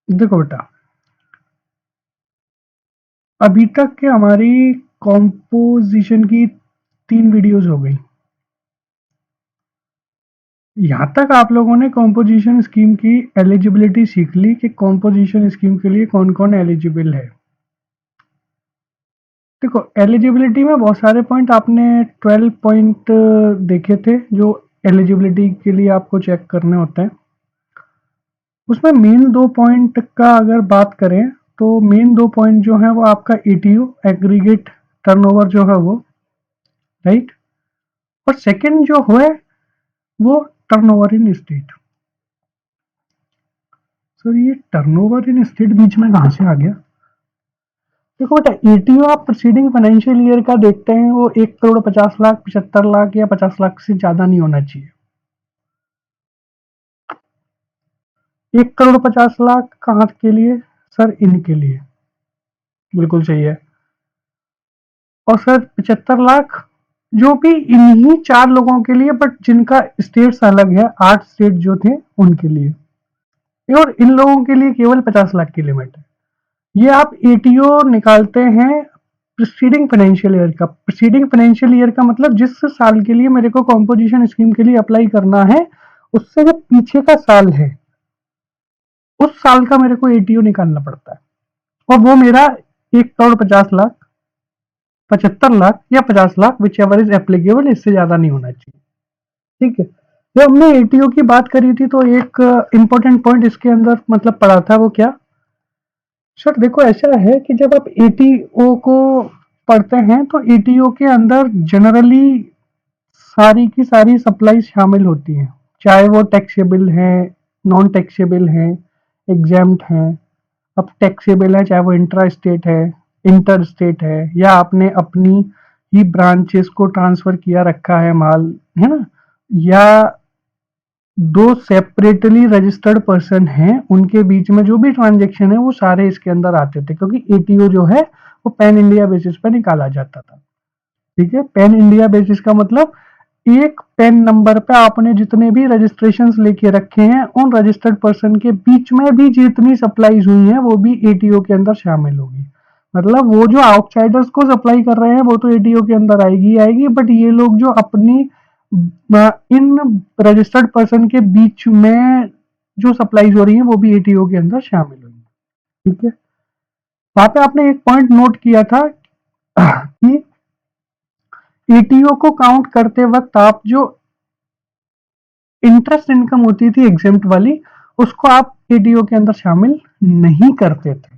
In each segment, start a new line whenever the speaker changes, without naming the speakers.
देखो बेटा, अभी तक के हमारी कॉम्पोजिशन की 3 वीडियोस हो गई। यहाँ तक आप लोगों ने कॉम्पोजिशन स्कीम की एलिजिबिलिटी सीख ली कि कॉम्पोजिशन स्कीम के लिए कौन कौन एलिजिबल है। देखो, एलिजिबिलिटी में बहुत सारे पॉइंट आपने 12 पॉइंट देखे थे जो एलिजिबिलिटी के लिए आपको चेक करने होते हैं। उसमें मेन 2 पॉइंट का अगर बात करें तो मेन 2 पॉइंट जो है वो आपका एटीयू एग्रीगेट टर्नओवर जो है वो, राइट, और सेकंड जो है वो टर्नओवर इन स्टेट। सर ये टर्नओवर इन स्टेट बीच में कहाँ से आ गया? देखो बेटा, एटीओ आप प्रीसीडिंग फाइनेंशियल ईयर का देखते हैं, वो 1,50,00,000, 75 लाख या 50 लाख से ज्यादा नहीं होना चाहिए। 1,50,00,000 कहाँ के लिए? सर इनके लिए, बिल्कुल सही है। और सर 75 लाख जो भी इन्हीं 4 लोगों के लिए, बट जिनका स्टेट्स अलग है, 8 स्टेट जो थे उनके लिए, और इन लोगों के लिए केवल 50 लाख की लिमिट है। ये आप एटीओ निकालते हैं प्रीसीडिंग फाइनेंशियल ईयर का। प्रीसीडिंग फाइनेंशियल ईयर का मतलब जिस साल के लिए मेरे को कॉम्पोजिशन स्कीम के लिए अप्लाई करना है, उससे जो पीछे का साल है उस साल का मेरे को एटीओ निकालना पड़ता है, और वो मेरा 1,50,00,000, 75 लाख या 50 lakh, whichever is applicable, इससे ज्यादा नहीं होना चाहिए। ठीक है। जब हमने एटीओ की बात करी थी तो एक इंपॉर्टेंट पॉइंट इसके अंदर मतलब पड़ा था, वो क्या? सर देखो, ऐसा है कि जब आप एटीओ को पढ़ते हैं तो एटीओ के अंदर जनरली सारी की सारी सप्लाई शामिल होती हैं, चाहे वो टैक्सेबल है, नॉन टैक्सेबल है, एग्जाम्प्ट है। अब टैक्सेबल है चाहे वो इंट्रा स्टेट है, इंटर स्टेट है, या आपने अपनी ही ब्रांचेस को ट्रांसफर किया रखा है माल, है ना, या दो सेपरेटली रजिस्टर्ड पर्सन हैं उनके बीच में जो भी ट्रांजेक्शन है वो सारे इसके अंदर आते थे, क्योंकि एटीओ जो है वो पैन इंडिया बेसिस पे निकाला जाता था। ठीक है, पैन इंडिया बेसिस का मतलब एक पैन नंबर पे आपने जितने भी रजिस्ट्रेशन लेके रखे हैं उन रजिस्टर्ड पर्सन के बीच में भी जितनी सप्लाईज हुई है वो भी एटीओ के अंदर शामिल होगी। मतलब वो जो आउटसाइडर्स को सप्लाई कर रहे हैं वो तो एटीओ के अंदर आएगी ही आएगी, बट ये लोग जो अपनी इन रजिस्टर्ड पर्सन के बीच में जो सप्लाईज हो रही है वो भी एटीओ के अंदर शामिल होगी। ठीक है। वहां पे आपने एक पॉइंट नोट किया था कि एटीओ को काउंट करते वक्त आप जो इंटरेस्ट इनकम होती थी एग्जेम्प्ट वाली, उसको आप एटीओ के अंदर शामिल नहीं करते थे।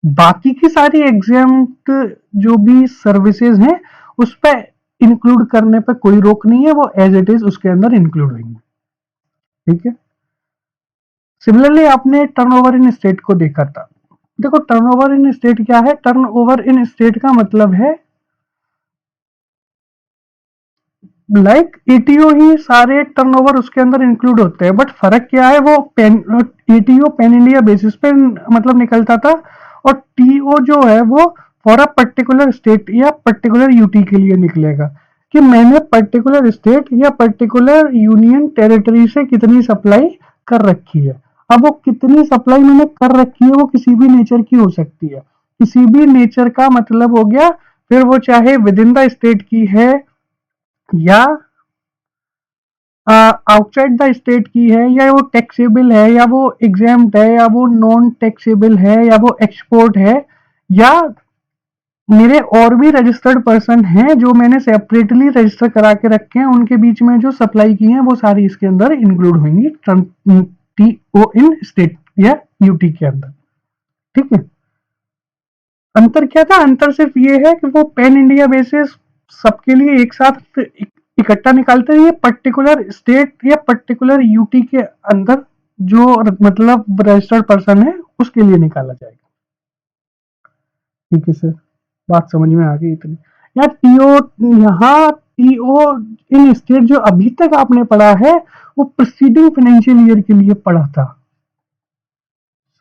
बाकी की सारी एग्जेम्प्ट जो भी सर्विसेज हैं उस पर इंक्लूड करने पर कोई रोक नहीं है, वो एज इट इज उसके अंदर इंक्लूड होंगी। ठीक है। सिमिलरली आपने टर्नओवर इन स्टेट को देखा था। देखो, टर्नओवर इन स्टेट क्या है? टर्नओवर इन स्टेट का मतलब है लाइक एटीओ ही सारे टर्नओवर उसके अंदर इंक्लूड होते हैं, बट फर्क क्या है? वो pan ATO pan India basis पे मतलब निकलता था, और टीओ जो है वो फॉर अ पर्टिकुलर स्टेट या पर्टिकुलर यूटी के लिए निकलेगा, कि मैंने पर्टिकुलर स्टेट या पर्टिकुलर यूनियन टेरिटरी से कितनी सप्लाई कर रखी है। अब वो कितनी सप्लाई मैंने कर रखी है वो किसी भी नेचर की हो सकती है। किसी भी नेचर का मतलब हो गया, फिर वो चाहे विद इन द स्टेट की है, या आउटसाइड द स्टेट की है, या वो टैक्सेबल है, या वो एग्जाम्प्ट है, या वो नॉन टैक्सेबल है, या वो एक्सपोर्ट है, या मेरे और भी रजिस्टर्ड पर्सन हैं जो मैंने सेपरेटली रजिस्टर करा के रखे हैं, उनके बीच में जो सप्लाई की है वो सारी इसके अंदर इंक्लूड होंगी टीओ इन स्टेट या यूटी के अंदर। ठीक है। अंतर क्या था? अंतर सिर्फ ये है कि वो पैन इंडिया बेसिस सबके लिए एक साथ इकट्ठा निकालते हैं, ये पर्टिकुलर स्टेट या पर्टिकुलर यूटी के अंदर जो मतलब रजिस्टर्ड पर्सन है उसके लिए निकाला जाएगा। ठीक है सर, बात समझ में आ गई इतनी? यार टीओ, यहाँ टीओ इन स्टेट जो अभी तक आपने पढ़ा है वो प्रीसीडिंग फाइनेंशियल ईयर के लिए पढ़ा था।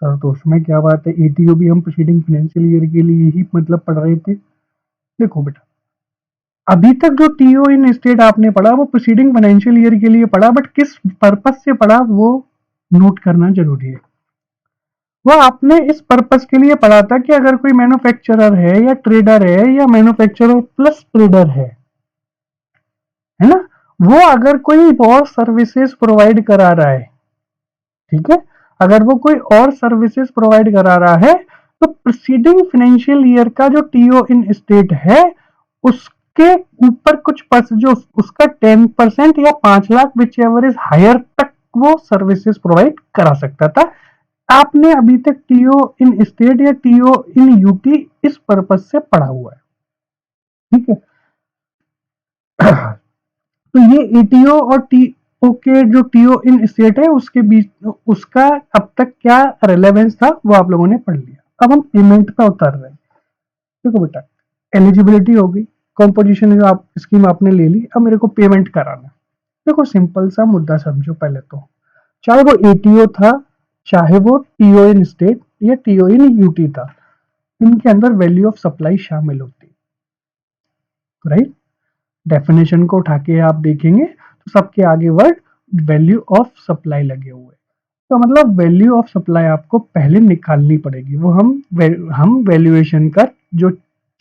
सर तो उसमें क्या बात है, एटीओ भी हम प्रीसीडिंग फाइनेंशियल ईयर के लिए ही मतलब पढ़ रहे थे। देखो बेटा, अभी तक जो टीओ इन स्टेट आपने पढ़ा वो प्रीसीडिंग फाइनेंशियल ईयर के लिए पढ़ा, बट किस पर्पस से पढ़ा वो नोट करना जरूरी है। वो आपने इस पर्पस के लिए पढ़ा था कि अगर कोई मैन्युफैक्चरर है या ट्रेडर है या मैन्युफैक्चरर प्लस ट्रेडर है ना, वो अगर कोई और सर्विसेज प्रोवाइड करा रहा है, ठीक है, अगर वो कोई और सर्विसेज प्रोवाइड करा रहा है, तो प्रीसीडिंग फाइनेंशियल ईयर का जो टीओ इन स्टेट है उसके ऊपर कुछ जो उसका 10% या 5 lakh whichever is higher तक वो सर्विसेज प्रोवाइड करा सकता था। आपने अभी तक टीओ इन स्टेट या टीओ इन यूटी इस पर्पज से पढ़ा हुआ है, ठीक है। तो ये एटीओ और टीओ के जो टीओ इन स्टेट है उसके बीच उसका अब तक क्या रिलेवेंस था वो आप लोगों ने पढ़ लिया। अब हम पेमेंट पे उतर रहे हैं। देखो बेटा, एलिजिबिलिटी होगी, कॉम्पोजिशन जो आप स्कीम आपने ले ली, अब मेरे को पेमेंट कराना। देखो सिंपल सा मुद्दा समझो पहले तो, चाहे वो एटीओ था, चाहे वो टीओ इन स्टेट या टीओ इन यूटी था, इनके अंदर वैल्यू ऑफ सप्लाई शामिल होती है, राइट। डेफिनेशन को उठा के आप देखेंगे तो सबके आगे वर्ड वैल्यू ऑफ सप्लाई लगे हुए, तो मतलब वैल्यू ऑफ सप्लाई आपको पहले निकालनी पड़ेगी। वो हम वैल्यूएशन का जो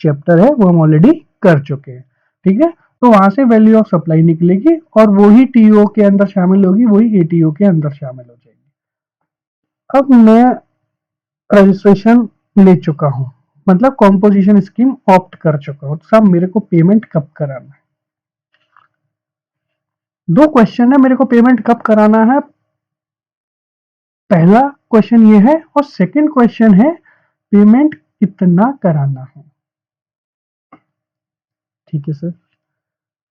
चैप्टर है वो हम ऑलरेडी कर चुके हैं, ठीक है। तो वहां से वैल्यू ऑफ सप्लाई निकलेगी और वही टीओ के अंदर शामिल होगी, वही एटीओ के अंदर शामिल हो जाएगी। अब मैं रजिस्ट्रेशन ले चुका हूं, मतलब कॉम्पोजिशन स्कीम ऑप्ट कर चुका हूं, तो साहब मेरे को पेमेंट कब कराना है? दो क्वेश्चन है, मेरे को पेमेंट कब कराना है, पहला क्वेश्चन ये है, और सेकंड क्वेश्चन है पेमेंट कितना कराना है। ठीक है सर,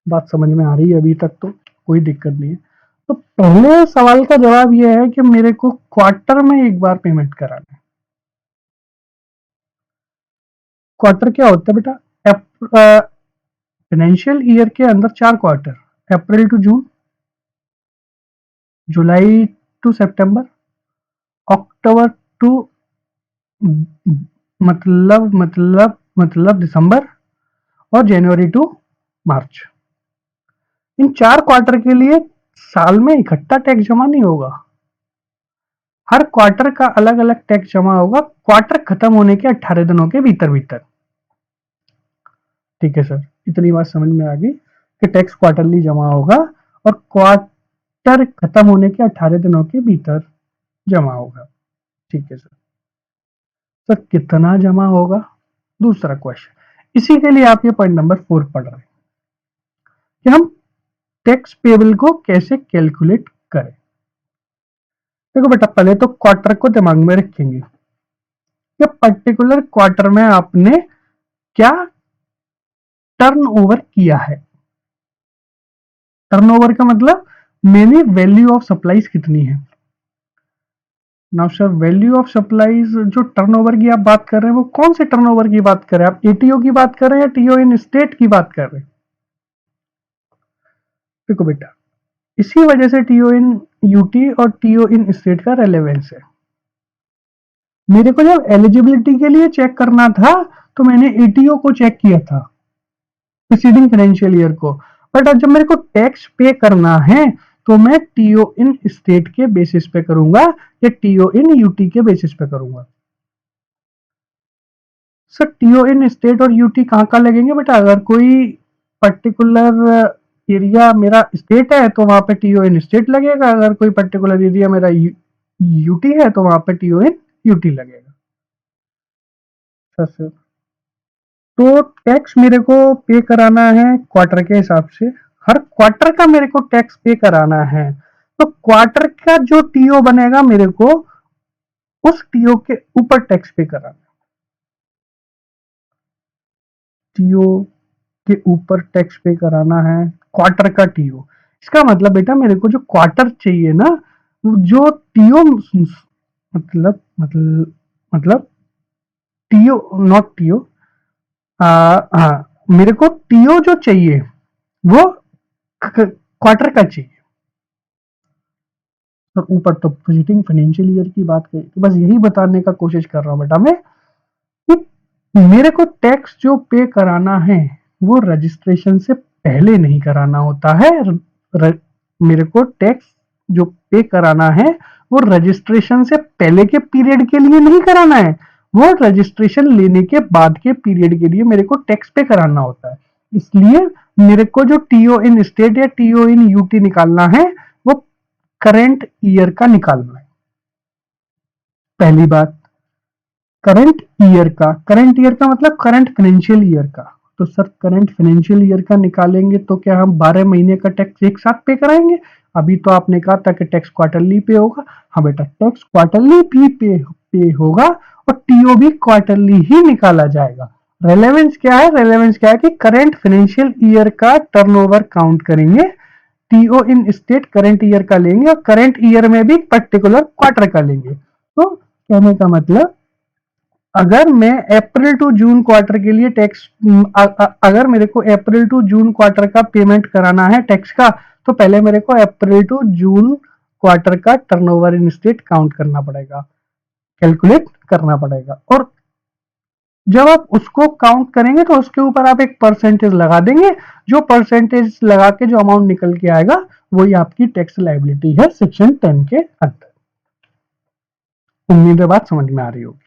बात समझ में आ रही है अभी तक, तो कोई दिक्कत नहीं है। तो पहले सवाल का जवाब यह है कि मेरे को क्वार्टर में एक बार पेमेंट कराना है। क्वार्टर क्या होता है बेटा? फाइनेंशियल ईयर के अंदर 4 quarter, April to June, July to September, October to मतलब दिसंबर, और जनवरी टू मार्च। इन 4 क्वार्टर के लिए साल में इकट्ठा टैक्स जमा नहीं होगा, हर क्वार्टर का अलग अलग टैक्स जमा होगा, क्वार्टर खत्म होने के 18 दिनों के भीतर भीतर। ठीक है सर, इतनी बात समझ में आ गई कि टैक्स क्वार्टरली जमा होगा और क्वार्टर खत्म होने के 18 दिनों के भीतर जमा होगा। ठीक है सर, सर कितना जमा होगा, दूसरा क्वेश्चन। इसी के लिए आप ये पॉइंट नंबर 4 पढ़ रहे हैं कि हम टैक्स पेबल को कैसे कैलकुलेट करें। देखो बेटा, पहले तो क्वार्टर को दिमाग में रखेंगे कि पर्टिकुलर क्वार्टर में आपने क्या टर्नओवर किया है। टर्नओवर का मतलब मेरी वैल्यू ऑफ सप्लाईज कितनी है। Now sir, value of supplies जो टर्नओवर की आप बात कर रहे हैं वो कौन से टर्नओवर की बात कर रहे हैं? आप एटीओ की बात कर रहे हैं या टीओ इन स्टेट की बात कर रहे हैं? देखो बेटा, इसी वजह से टीओ इन यूटी और टीओ इन स्टेट का रेलेवेंस है। मेरे को जब एलिजिबिलिटी के लिए चेक करना था तो मैंने एटीओ को चेक किया था, प्रीसीडिंग फाइनेंशियल ईयर को, बट अब जब मेरे को टैक्स पे करना है तो मैं टीओ इन स्टेट के बेसिस पे करूंगा या टीओ इन यूटी के बेसिस पे करूंगा। सर टीओ इन स्टेट और यूटी कहाँ कहाँ लगेंगे बेटा? अगर कोई पर्टिकुलर एरिया मेरा स्टेट है तो वहां पे टीओ इन स्टेट लगेगा, अगर कोई पर्टिकुलर एरिया मेरा यूटी है तो वहां पे टीओ इन यूटी लगेगा। सर तो टैक्स मेरे को पे कराना है क्वार्टर के हिसाब से, हर क्वार्टर का मेरे को टैक्स पे कराना है, तो क्वार्टर का जो टीओ बनेगा मेरे को उस टीओ के ऊपर टैक्स पे कराना। टीओ के ऊपर टैक्स पे कराना है क्वार्टर का टीओ। इसका मतलब बेटा मेरे को जो क्वार्टर चाहिए ना, जो टीओ मतलब टीओ नॉट टीओ, हाँ, मेरे को टीओ जो चाहिए वो क्वार्टर का चाहिए। और ऊपर तो प्रीसीडिंग फाइनेंशियल ईयर की बात करी, तो बस यही बताने का कोशिश कर रहा हूं बेटा मैं कि मेरे को टैक्स जो पे कराना है वो रजिस्ट्रेशन से पहले नहीं कराना होता है। मेरे को टैक्स जो पे कराना है वो रजिस्ट्रेशन से पहले के पीरियड के लिए नहीं कराना है, वो रजिस्ट्रेशन लेने के बाद के पीरियड के लिए मेरे को टैक्स पे कराना होता है। इसलिए मेरे को जो टीओ इन स्टेट या टीओ इन यूटी निकालना है वो करंट ईयर का निकालना है। पहली बात, करंट ईयर का मतलब करंट फाइनेंशियल ईयर का। तो सर करंट फाइनेंशियल ईयर का निकालेंगे तो क्या हम 12 महीने का टैक्स एक साथ पे कराएंगे? अभी तो आपने कहा था कि टैक्स क्वार्टरली पे होगा। हाँ बेटा, टैक्स क्वार्टरली भी पे होगा और टीओ भी क्वार्टरली ही निकाला जाएगा। रेलेवेंस क्या है? रेलेवेंस क्या है कि करंट फाइनेंशियल ईयर का टर्नओवर काउंट करेंगे, TO in state current year का लेंगे और करंट ईयर में भी पर्टिकुलर क्वार्टर का लेंगे। तो कहने का मतलब, अगर मैं अप्रैल टू जून क्वार्टर के लिए टैक्स, अगर मेरे को अप्रैल टू जून क्वार्टर का पेमेंट कराना है टैक्स का, तो पहले मेरे को अप्रैल टू जून क्वार्टर का टर्नओवर इन स्टेट काउंट करना पड़ेगा, कैलकुलेट करना पड़ेगा। और जब आप उसको काउंट करेंगे तो उसके ऊपर आप एक परसेंटेज लगा देंगे, जो परसेंटेज लगा के जो अमाउंट निकल के आएगा वही आपकी टैक्स लायबिलिटी है सेक्शन 10 के अंदर। उम्मीद है बात समझ में आ रही होगी।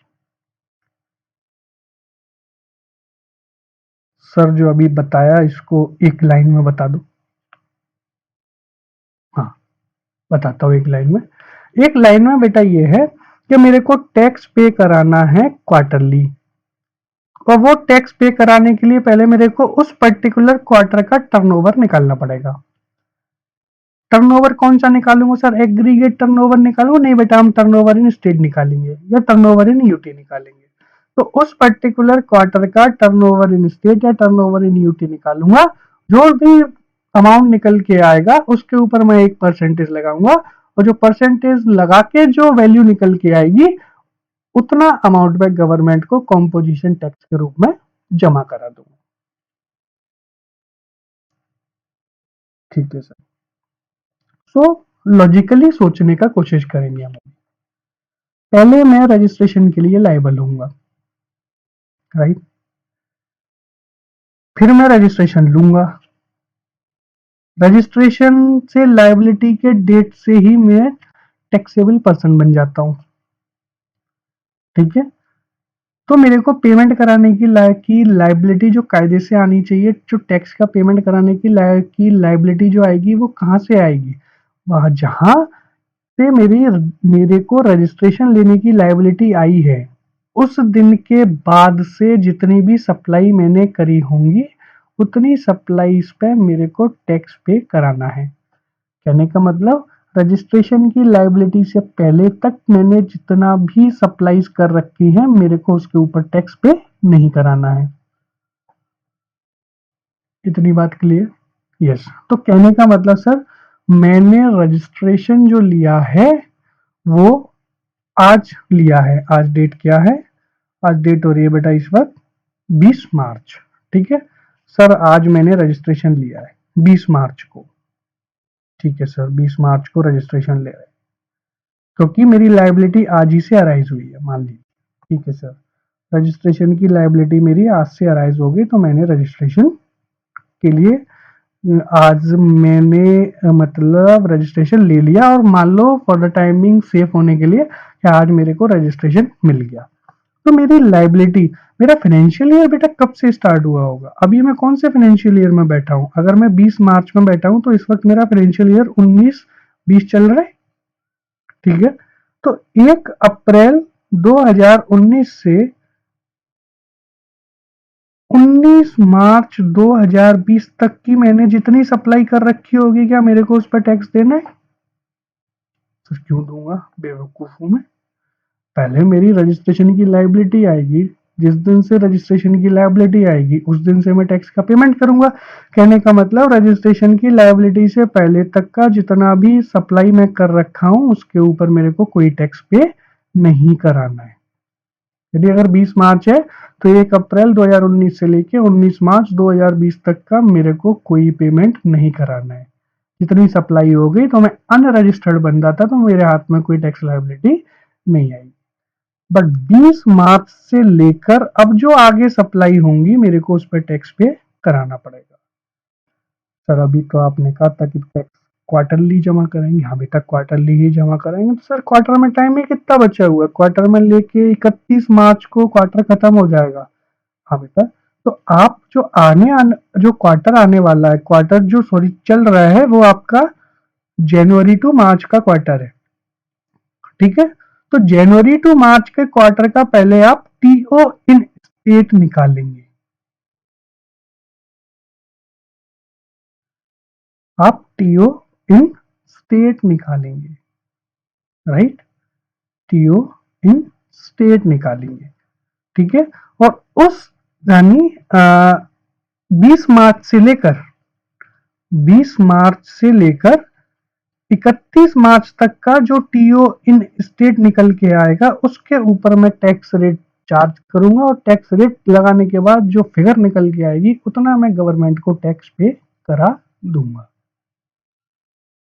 सर जो अभी बताया इसको एक लाइन में बता दो। हाँ, बताता हूँ एक लाइन में। एक लाइन में बेटा ये है कि मेरे को टैक्स पे कराना है क्वार्टरली, और वो टैक्स पे कराने के लिए पहले मेरे को उस पर्टिकुलर क्वार्टर का टर्नओवर निकालना पड़ेगा। टर्नओवर कौन सा निकालूंगा सर? एग्रीगेट टर्नओवर निकालूंगा? नहीं बेटा, हम टर्नओवर इन स्टेट निकालेंगे या टर्नओवर इन यूटी निकालेंगे। तो उस पर्टिकुलर क्वार्टर का टर्नओवर इन स्टेट या टर्नओवर इन यूटी निकालूंगा। जो भी अमाउंट निकल के आएगा उसके ऊपर मैं एक परसेंटेज लगाऊंगा, और जो परसेंटेज लगा के जो वैल्यू निकल के आएगी उतना अमाउंट में गवर्नमेंट को कॉम्पोजिशन टैक्स के रूप में जमा करा दूंगा। ठीक है सर। सो लॉजिकली सोचने का कोशिश करेंगे हम। पहले मैं रजिस्ट्रेशन के लिए लायबल होऊंगा, राइट? फिर मैं रजिस्ट्रेशन लूंगा। रजिस्ट्रेशन से लायबिलिटी के डेट से ही मैं टैक्सेबल पर्सन बन जाता हूं। ठीक है, तो मेरे को पेमेंट कराने की लायबिलिटी जो कायदे से आनी चाहिए, जो टैक्स का पेमेंट कराने की लायबिलिटी जो आएगी वो कहां से आएगी? वहां जहां से मेरे को रजिस्ट्रेशन लेने की लायबिलिटी आई है, उस दिन के बाद से जितनी भी सप्लाई मैंने करी होंगी उतनी सप्लाईज पे मेरे को टैक्स पे कराना है। कहने का मतलब, रजिस्ट्रेशन की लायबिलिटी से पहले तक मैंने जितना भी सप्लाईज कर रखी है मेरे को उसके ऊपर टैक्स पे नहीं कराना है। इतनी बात क्लियर? यस। तो कहने का मतलब सर, मैंने रजिस्ट्रेशन जो लिया है वो आज लिया है। आज डेट क्या है? आज डेट हो रही है बेटा इस वक्त 20 मार्च। ठीक है सर, आज मैंने रजिस्ट्रेशन लिया है 20 मार्च को। ठीक है सर, 20 मार्च को रजिस्ट्रेशन ले रहे हैं क्योंकि मेरी लायबिलिटी आज ही से अराइज हुई है, मान लीजिए। ठीक है सर, रजिस्ट्रेशन की लायबिलिटी मेरी आज से अराइज हो गई, तो मैंने रजिस्ट्रेशन के लिए आज मैंने मतलब रजिस्ट्रेशन ले लिया, और मान लो फॉर द टाइमिंग सेफ होने के लिए कि आज मेरे को रजिस्ट्रेशन मिल गया। तो मेरी लायबिलिटी, मेरा फाइनेंशियल ईयर बेटा कब से स्टार्ट हुआ होगा? अभी मैं कौन से फाइनेंशियल ईयर में बैठा हूं? अगर मैं 20 मार्च में बैठा हूं तो इस वक्त मेरा फाइनेंशियल ईयर 19-20 चल रहा है। ठीक है, तो 1 अप्रैल 2019 से 19 मार्च 2020 तक की मैंने जितनी सप्लाई कर रखी होगी, क्या मेरे को उस पर टैक्स देना है? तो क्यों दूंगा, बेवकूफ हूं मैं। पहले मेरी रजिस्ट्रेशन की लायबिलिटी आएगी, जिस दिन से रजिस्ट्रेशन की लायबिलिटी आएगी उस दिन से मैं टैक्स का पेमेंट करूंगा। कहने का मतलब, रजिस्ट्रेशन की लायबिलिटी से पहले तक का जितना भी सप्लाई मैं कर रखा हूं उसके ऊपर मेरे को कोई टैक्स पे नहीं कराना है। यदि अगर 20 मार्च है तो 1 अप्रैल 2019 से लेके 19 मार्च 2020 तक का मेरे को कोई पेमेंट नहीं कराना है। जितनी सप्लाई हो गई तो मैं अनरजिस्टर्ड बंदा था, तो मेरे हाथ में कोई टैक्स लायबिलिटी नहीं आई। बट 20 मार्च से लेकर अब जो आगे सप्लाई होंगी मेरे को उस पर टैक्स पे कराना पड़ेगा। सर अभी तो आपने कहा था कि टैक्स क्वार्टरली जमा करेंगे। हाँ बेटा, क्वार्टरली ही जमा करेंगे। तो सर क्वार्टर में टाइम ही कितना बचा हुआ है? क्वार्टर में लेके 31 मार्च को क्वार्टर खत्म हो जाएगा। हाँ बेटा, तो आप जो क्वार्टर आने वाला है, क्वार्टर जो सॉरी चल रहा है, वो आपका जनवरी टू मार्च का क्वार्टर है। ठीक है, तो जनवरी टू मार्च के क्वार्टर का पहले आप टीओ इन स्टेट निकालेंगे। आप टीओ इन स्टेट निकालेंगे, राइट? टीओ इन स्टेट निकालेंगे। ठीक है, और उस यानी 20 मार्च से लेकर 31 मार्च तक का जो टीओ इन स्टेट निकल के आएगा, उसके ऊपर मैं टैक्स रेट चार्ज करूंगा, और टैक्स रेट लगाने के बाद जो फिगर निकल के आएगी, उतना मैं गवर्नमेंट को टैक्स पे करा दूंगा।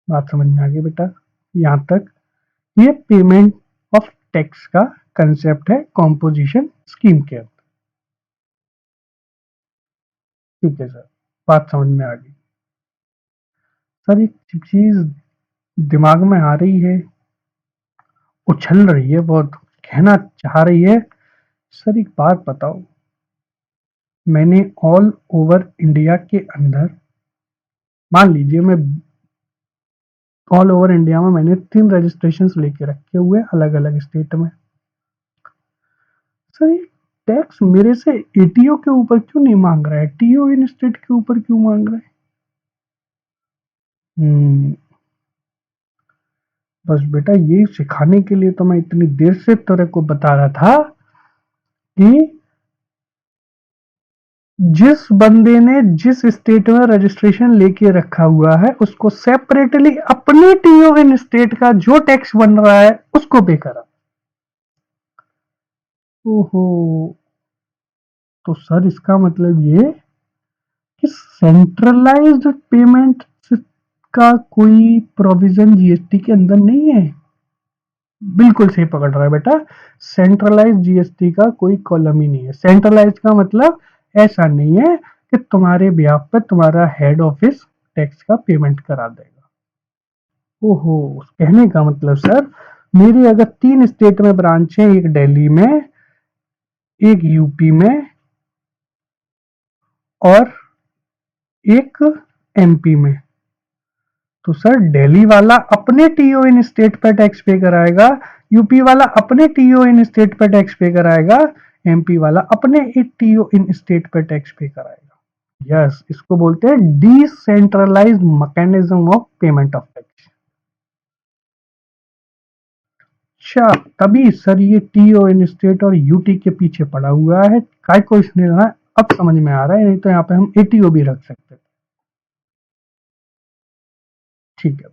बात समझ में आ गई बेटा? यहां तक ये पेमेंट ऑफ टैक्स का कंसेप्ट है कॉम्पोजिशन स्कीम के अंदर। ठीक है सर, बात समझ में आ गई। सर एक चीज दिमाग में आ रही है, उछल रही है बहुत, कहना चाह रही है। सर एक बात बताओ, मैंने ऑल ओवर इंडिया के अंदर, मान लीजिए मैं ऑल ओवर इंडिया में मैंने 3 रजिस्ट्रेशन लेके रखे हुए अलग अलग स्टेट में। सर ये टैक्स मेरे से एटीओ के ऊपर क्यों नहीं मांग रहा है, टीओ इन स्टेट के ऊपर क्यों मांग रहा है? बस बेटा ये सिखाने के लिए तो मैं इतनी देर से तेरे को बता रहा था कि जिस बंदे ने जिस स्टेट में रजिस्ट्रेशन लेके रखा हुआ है, उसको सेपरेटली अपने टीओ इन स्टेट का जो टैक्स बन रहा है उसको पे करा। ओहो, तो सर इसका मतलब ये कि सेंट्रलाइज्ड पेमेंट का कोई प्रोविजन जीएसटी के अंदर नहीं है। बिल्कुल सही पकड़ रहा है बेटा, सेंट्रलाइज जीएसटी का कोई कॉलम ही नहीं है। सेंट्रलाइज का मतलब ऐसा नहीं है कि तुम्हारे बिहाफ पे तुम्हारा हेड ऑफिस टैक्स का पेमेंट करा देगा। ओहो, कहने का मतलब सर, मेरी अगर 3 स्टेट में ब्रांच है, एक दिल्ली में, एक यूपी में, और एक एमपी में, तो सर दिल्ली वाला अपने टीओ इन स्टेट पर टैक्स पे कराएगा, यूपी वाला अपने टीओ इन स्टेट पर टैक्स पे कराएगा, एमपी वाला अपने टीओ इन स्टेट पर टैक्स पे कराएगा। यस, इसको बोलते हैं decentralized mechanism of payment of tax. अच्छा, तभी सर ये टीओ इन स्टेट और यूटी के पीछे पड़ा हुआ है, काय को इसने ना, अब समझ में आ रहा है, नहीं तो यहाँ पे हम एटीओ भी रख सकते थे। ठीक है,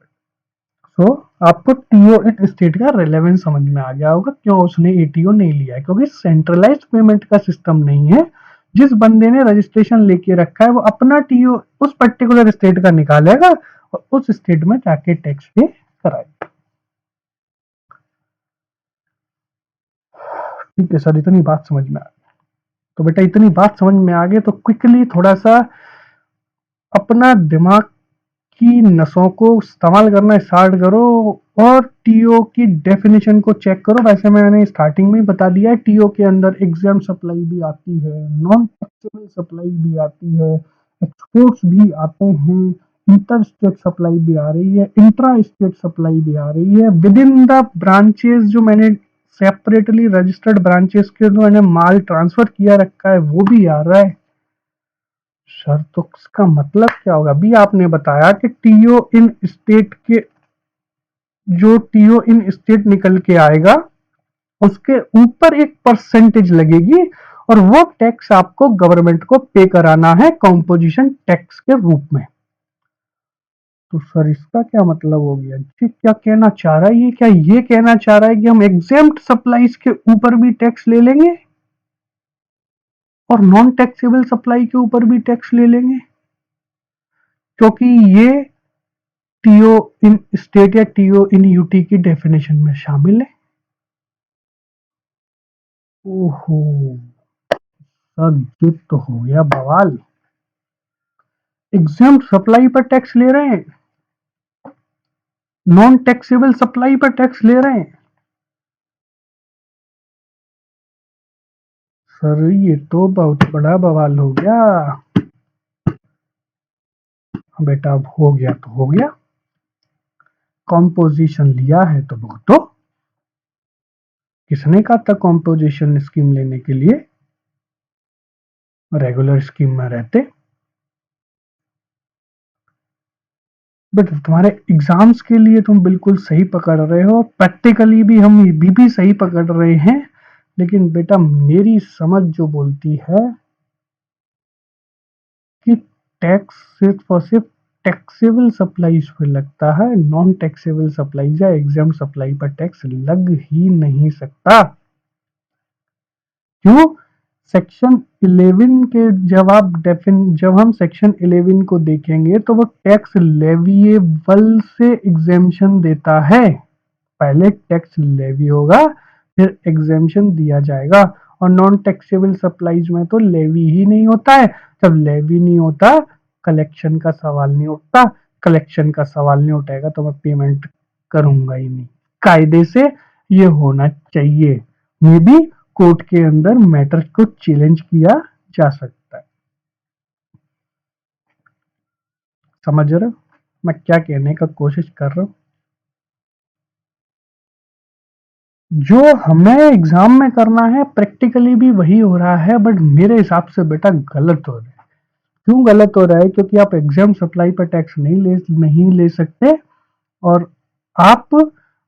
तो आपको टीओ इन स्टेट का रेलेवेंस समझ में आ गया होगा, क्यों उसने एटीओ नहीं लिया है, क्योंकि सेंट्रलाइज्ड पेमेंट का सिस्टम नहीं है। जिस बंदे ने रजिस्ट्रेशन लेके रखा है, वो अपना टीओ उस पर्टिकुलर स्टेट का निकालेगा और उस स्टेट में जाके टैक्स पे कराएगा। ठीक है सर, इतनी बात समझ में आ गई। तो बेटा इतनी बात समझ में आ गई, तो क्विकली थोड़ा सा अपना दिमाग की नसों को इस्तेमाल करना स्टार्ट करो, और टीओ की डेफिनेशन को चेक करो। वैसे मैंने स्टार्टिंग में ही बता दिया है, टीओ के अंदर एग्जाम सप्लाई भी आती है, नॉन टैक्सेबल सप्लाई भी आती है, एक्सपोर्ट्स भी आते हैं, इंटर स्टेट सप्लाई भी आ रही है, इंट्रा स्टेट सप्लाई भी आ रही है, विद इन द ब्रांचेस जो मैंने सेपरेटली रजिस्टर्ड ब्रांचेस के जो मैंने माल ट्रांसफर किया रखा है वो भी आ रहा है। सर तो इसका मतलब क्या होगा? अभी आपने बताया कि टीओ इन स्टेट के जो टीओ इन स्टेट निकल के आएगा, उसके ऊपर एक परसेंटेज लगेगी, और वो टैक्स आपको गवर्नमेंट को पे कराना है कॉम्पोजिशन टैक्स के रूप में। तो सर इसका क्या मतलब हो गया जी? क्या कहना चाह रहा है ये? क्या ये कहना चाह रहा है कि हम एग्जेम्प्ट सप्लाईज के ऊपर भी टैक्स ले लेंगे और नॉन टैक्सेबल सप्लाई के ऊपर भी टैक्स ले लेंगे, क्योंकि ये टीओ इन स्टेट या टीओ इन यूटी की डेफिनेशन में शामिल है? ओहो, सर ये तो हो गया बवाल। एग्जाम सप्लाई पर टैक्स ले रहे हैं, नॉन टैक्सेबल सप्लाई पर टैक्स ले रहे हैं। सर ये तो बहुत बड़ा बवाल हो गया। बेटा अब हो गया तो हो गया, कॉम्पोजिशन लिया है तो भुगतो। किसने कहा था कॉम्पोजिशन स्कीम लेने के लिए, रेगुलर स्कीम में रहते। बट तुम्हारे एग्जाम्स के लिए तुम बिल्कुल सही पकड़ रहे हो, प्रैक्टिकली भी हम भी सही पकड़ रहे हैं। लेकिन बेटा मेरी समझ जो बोलती है कि टैक्स सिर्फ और सिर्फ टैक्सेबल सप्लाईज पे लगता है, नॉन टैक्सेबल सप्लाईज या एग्जाम सप्लाई पर टैक्स लग ही नहीं सकता। क्यों? सेक्शन 11 के जब हम सेक्शन 11 को देखेंगे तो वो टैक्स लेविएबल से एग्जेम्पशन देता है। पहले टैक्स लेवी होगा, फिर एग्जेम्पशन दिया जाएगा। और नॉन टैक्सेबल सप्लाईज में तो लेवी ही नहीं होता है। जब लेवी नहीं होता, कलेक्शन का सवाल नहीं उठता। कलेक्शन का सवाल नहीं उठेगा तो मैं पेमेंट करूंगा ही नहीं। कायदे से ये होना चाहिए। मे बी कोर्ट के अंदर मैटर को चैलेंज किया जा सकता है। समझ रहे हो मैं क्या कहने का कोशिश कर रहा हूँ? जो हमें एग्जाम में करना है प्रैक्टिकली भी वही हो रहा है, बट मेरे हिसाब से बेटा गलत हो रहा है। क्यों गलत हो रहा है? क्योंकि आप एग्जाम सप्लाई पर टैक्स नहीं ले सकते, और आप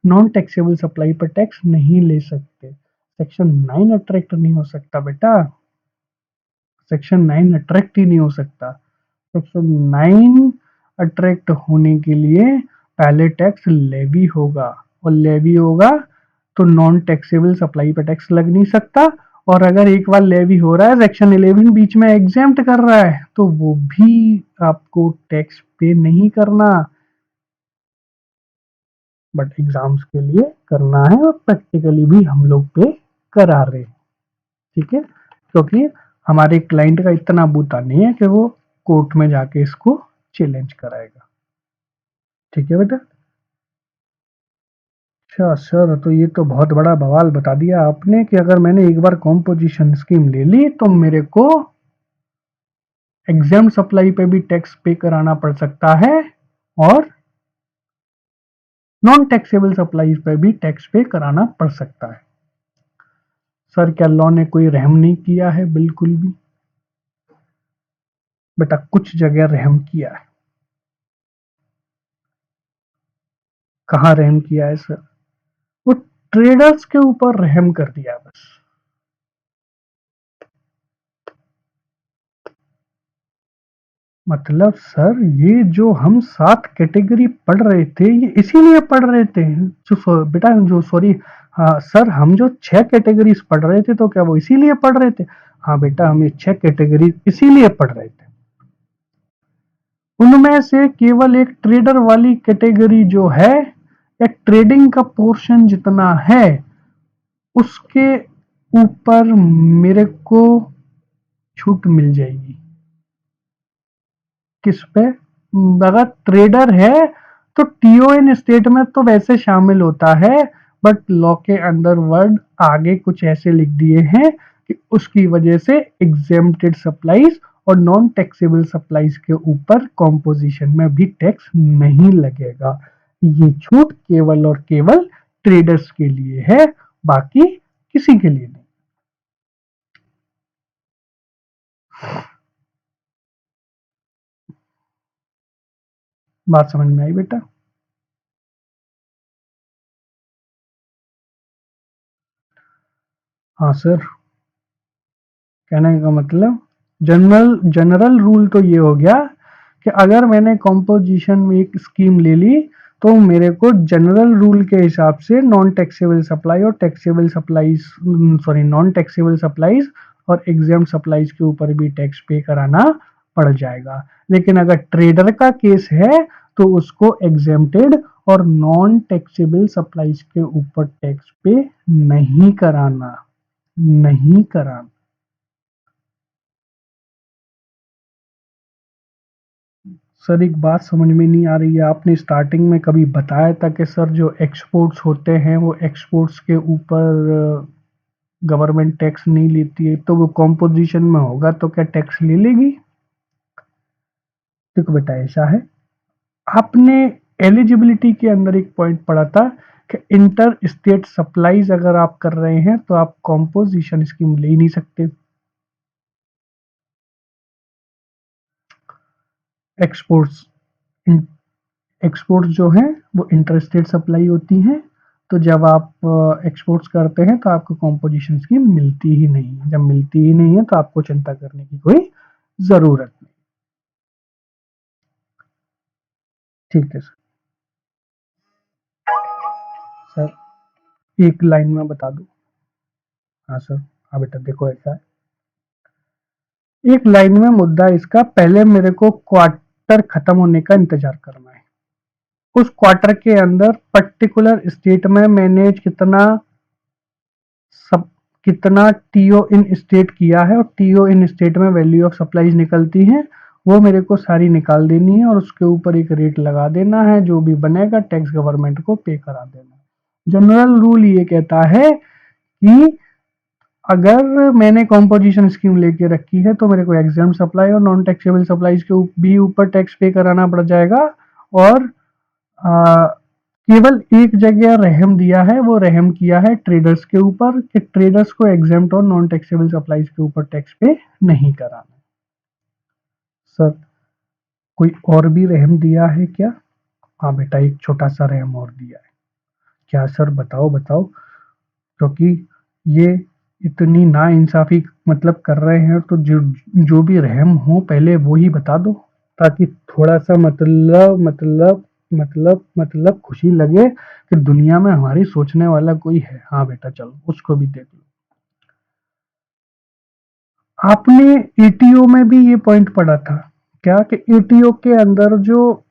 नॉन टैक्सेबल सप्लाई पर टैक्स नहीं ले सकते। सेक्शन 9 अट्रैक्ट नहीं हो सकता बेटा, सेक्शन 9 अट्रैक्ट ही नहीं हो सकता। सेक्शन 9 अट्रैक्ट होने के लिए पहले टैक्स लेवी होगा, और लेवी होगा तो नॉन टैक्सेबल सप्लाई पे टैक्स लग नहीं सकता। और अगर एक बार लेवी हो रहा है, सेक्शन 11 बीच में एग्जेम्प्ट कर रहा है, तो वो भी आपको टैक्स पे नहीं करना। बट एग्जाम्स के लिए करना है, और प्रैक्टिकली भी हम लोग पे करा रहे हैं। ठीक है, क्योंकि हमारे क्लाइंट का इतना बूता नहीं है कि वो कोर्ट में जाके इसको चैलेंज कराएगा। ठीक है बेटा। अच्छा सर, तो ये तो बहुत बड़ा बवाल बता दिया आपने कि अगर मैंने एक बार कॉम्पोजिशन स्कीम ले ली तो मेरे को एग्जाम सप्लाई पे भी टैक्स पे कराना पड़ सकता है, और नॉन टैक्सेबल सप्लाई पे भी टैक्स पे कराना पड़ सकता है। सर क्या लॉ ने कोई रहम नहीं किया है? बिल्कुल भी बेटा, कुछ जगह रहम किया है। कहाँ रहम किया है सर? वो ट्रेडर्स के ऊपर रहम कर दिया बस। मतलब सर ये जो हम 7 कैटेगरी पढ़ रहे थे, ये इसीलिए पढ़ रहे थे बेटा, जो सॉरी, हाँ सर, हम जो 6 कैटेगरीज पढ़ रहे थे तो क्या वो इसीलिए पढ़ रहे थे? हाँ बेटा, हम ये 6 कैटेगरी इसीलिए पढ़ रहे थे। उनमें से केवल एक ट्रेडर वाली कैटेगरी जो है, एक ट्रेडिंग का पोर्शन जितना है, उसके ऊपर मेरे को छूट मिल जाएगी। किस पे? अगर ट्रेडर है तो टीओएन स्टेटमेंट तो वैसे शामिल होता है, बट लॉ के अंदर वर्ड आगे कुछ ऐसे लिख दिए हैं कि उसकी वजह से एग्जेम्प्टेड सप्लाईज और नॉन टैक्सेबल सप्लाईज के ऊपर कॉम्पोजिशन में भी टैक्स नहीं लगेगा। ये छूट केवल और केवल ट्रेडर्स के लिए है, बाकी किसी के लिए नहीं। बात समझ में आई बेटा? हाँ सर, कहने का मतलब जनरल जनरल रूल तो ये हो गया कि अगर मैंने कॉम्पोजिशन में एक स्कीम ले ली तो मेरे को जनरल रूल के हिसाब से नॉन टैक्सेबल सप्लाई और taxable supplies, sorry, non taxable supplies और एग्जाम सप्लाईज के ऊपर भी टैक्स पे कराना पड़ जाएगा। लेकिन अगर ट्रेडर का केस है तो उसको एग्जेम्प्टेड और नॉन टैक्सेबल सप्लाईज के ऊपर टैक्स पे नहीं कराना, नहीं कराना। सर एक बात समझ में नहीं आ रही है, आपने स्टार्टिंग में कभी बताया था कि सर जो एक्सपोर्ट्स होते हैं वो एक्सपोर्ट्स के ऊपर गवर्नमेंट टैक्स नहीं लेती है, तो वो कॉम्पोजिशन में होगा तो क्या टैक्स ले लेगी? देखो बेटा ऐसा है, आपने एलिजिबिलिटी के अंदर एक पॉइंट पढ़ा था कि इंटर स्टेट सप्लाईज अगर आप कर रहे हैं तो आप कॉम्पोजिशन स्कीम ले ही नहीं सकते। एक्सपोर्ट्स एक्सपोर्ट्स जो हैं वो इंटर स्टेट सप्लाई होती हैं, तो जब आप एक्सपोर्ट्स करते हैं तो आपको कॉम्पोजिशन स्कीम मिलती ही नहीं है। जब मिलती ही नहीं है तो आपको चिंता करने की कोई ज़रूरत नहीं। ठीक है सर, एक लाइन में बता दो। हाँ सर। हाँ बेटा देखो ऐसा है, एक लाइन में मुद्दा इसका, पहले मेरे को क्वार्टर खत्म होने का इंतजार करना है। उस क्वार्टर के अंदर पर्टिकुलर स्टेट में मैंने सब कितना टीओ इन स्टेट किया है और टीओ इन स्टेट में वैल्यू ऑफ सप्लाईज निकलती हैं, वो मेरे को सारी निकाल देनी है और उसके ऊपर एक रेट लगा देना है, जो भी बनेगा टैक्स गवर्नमेंट को पे करा देना। जनरल रूल ये कहता है कि अगर मैंने कॉम्पोजिशन स्कीम लेके रखी है तो मेरे को एग्जाम सप्लाई और नॉन टैक्सेबल सप्लाईज के भी ऊपर टैक्स पे कराना पड़ जाएगा। और आ, केवल एक जगह रहम दिया है, वो रहम किया है ट्रेडर्स के ऊपर कि ट्रेडर्स को एग्जाम्प्ट और नॉन टैक्सेबल सप्लाईज के ऊपर टैक्स पे नहीं कराना। सर कोई और भी रहम दिया है क्या? हाँ बेटा एक छोटा सा रहम और दिया है। क्या सर? बताओ बताओ, क्योंकि ये इतनी ना इंसाफी मतलब कर रहे हैं, तो जो जो भी रहम हो पहले वो ही बता दो, ताकि थोड़ा सा मतलब खुशी लगे कि दुनिया में हमारी सोचने वाला कोई है। हाँ बेटा चलो उसको भी देख लो। आपने एटीओ में भी ये पॉइंट पढ़ा था क्या कि एटीओ के अंदर जो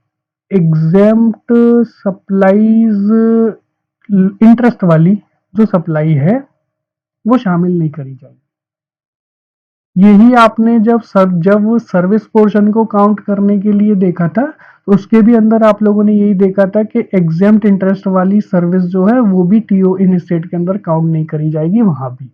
एग्जेम्प्ट सप्लाईज इंटरेस्ट वाली जो सप्लाई है वो शामिल नहीं करी जाएगी। यही आपने जब सर्विस पोर्शन को काउंट करने के लिए देखा था, तो उसके भी अंदर आप लोगों ने यही देखा था कि एग्जेम्प्ट इंटरेस्ट वाली सर्विस जो है वो भी टीओ इन स्टेट के अंदर काउंट नहीं करी जाएगी वहां भी।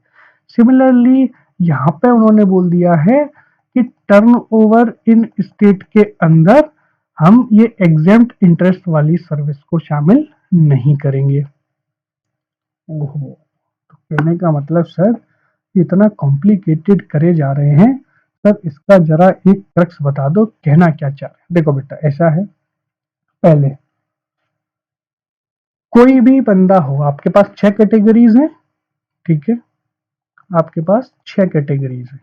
सिमिलरली यहाँ पे उन्होंने बोल दिया है कि टर्न ओवर इन स्टेट के अंदर हम ये एग्जेम्प्ट इंटरेस्ट वाली सर्विस को शामिल नहीं करेंगे। ओहो, तो कहने का मतलब सर इतना कॉम्प्लिकेटेड करे जा रहे हैं, सर इसका जरा एक क्रक्स बता दो, कहना क्या चाह रहे हैं? देखो बेटा ऐसा है, पहले कोई भी बंदा हो, आपके पास 6 कैटेगरीज हैं, ठीक है? आपके पास 6 कैटेगरीज हैं।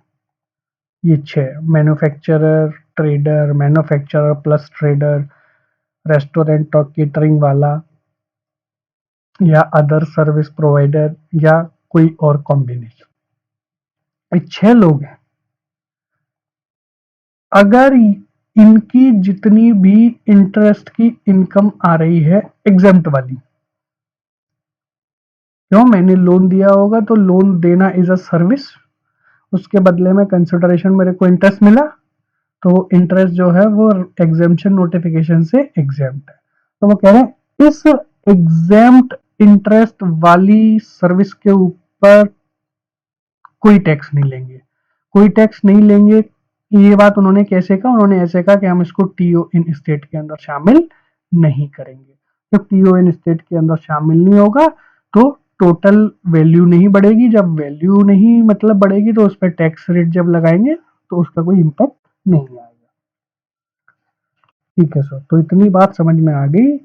ये 6, manufacturer, trader, manufacturer plus trader, restaurant और केटरिंग वाला, या अदर सर्विस प्रोवाइडर, या कोई और कॉम्बिनेशन। ये 6 लोग हैं। अगर इनकी जितनी भी इंटरेस्ट की इनकम आ रही है एग्जाम्प्ट वाली, क्यों? मैंने लोन दिया होगा तो लोन देना इज अ सर्विस, उसके बदले में कंसिडरेशन मेरे को इंटरेस्ट मिला, तो इंटरेस्ट जो है वो एग्जाम्पशन नोटिफिकेशन से एग्जाम्प्ट है। तो वो कह रहे हैं इस एग्जाम्प्ट इंटरेस्ट वाली सर्विस के ऊपर कोई टैक्स नहीं लेंगे, कोई टैक्स नहीं लेंगे। ये बात उन्होंने कैसे कहा? उन्होंने ऐसे कहा कि हम इसको टीओ इन स्टेट के अंदर शामिल नहीं करेंगे। जब टीओ इन स्टेट के अंदर शामिल नहीं होगा तो टोटल वैल्यू नहीं बढ़ेगी, जब वैल्यू नहीं मतलब बढ़ेगी तो उस पर टैक्स रेट जब लगाएंगे तो उसका कोई इम्पैक्ट नहीं आएगा। ठीक है सर, तो इतनी बात समझ में आ गई।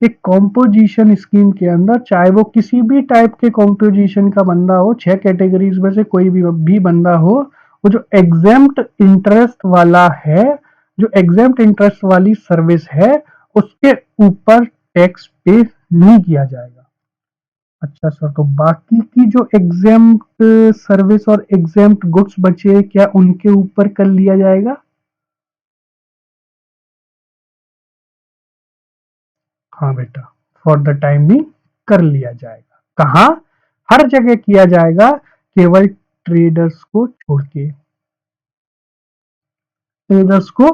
एक कॉम्पोजिशन स्कीम के अंदर चाहे वो किसी भी टाइप के कॉम्पोजिशन का बंदा हो, 6 कैटेगरीज में से कोई भी बंदा हो, वो जो एग्जेम्प्ट इंटरेस्ट वाला है, जो एग्जेम्प्ट इंटरेस्ट वाली सर्विस है, उसके ऊपर टैक्स पे नहीं किया जाएगा। अच्छा सर, तो बाकी की जो एग्जेम्प्ट सर्विस और एग्जेम्प्ट गुड्स बचे, क्या उनके ऊपर कर लिया जाएगा? हाँ बेटा, फॉर द टाइम भी कर लिया जाएगा। कहाँ? हर जगह किया जाएगा, केवल ट्रेडर्स को छोड़ के। ट्रेडर्स को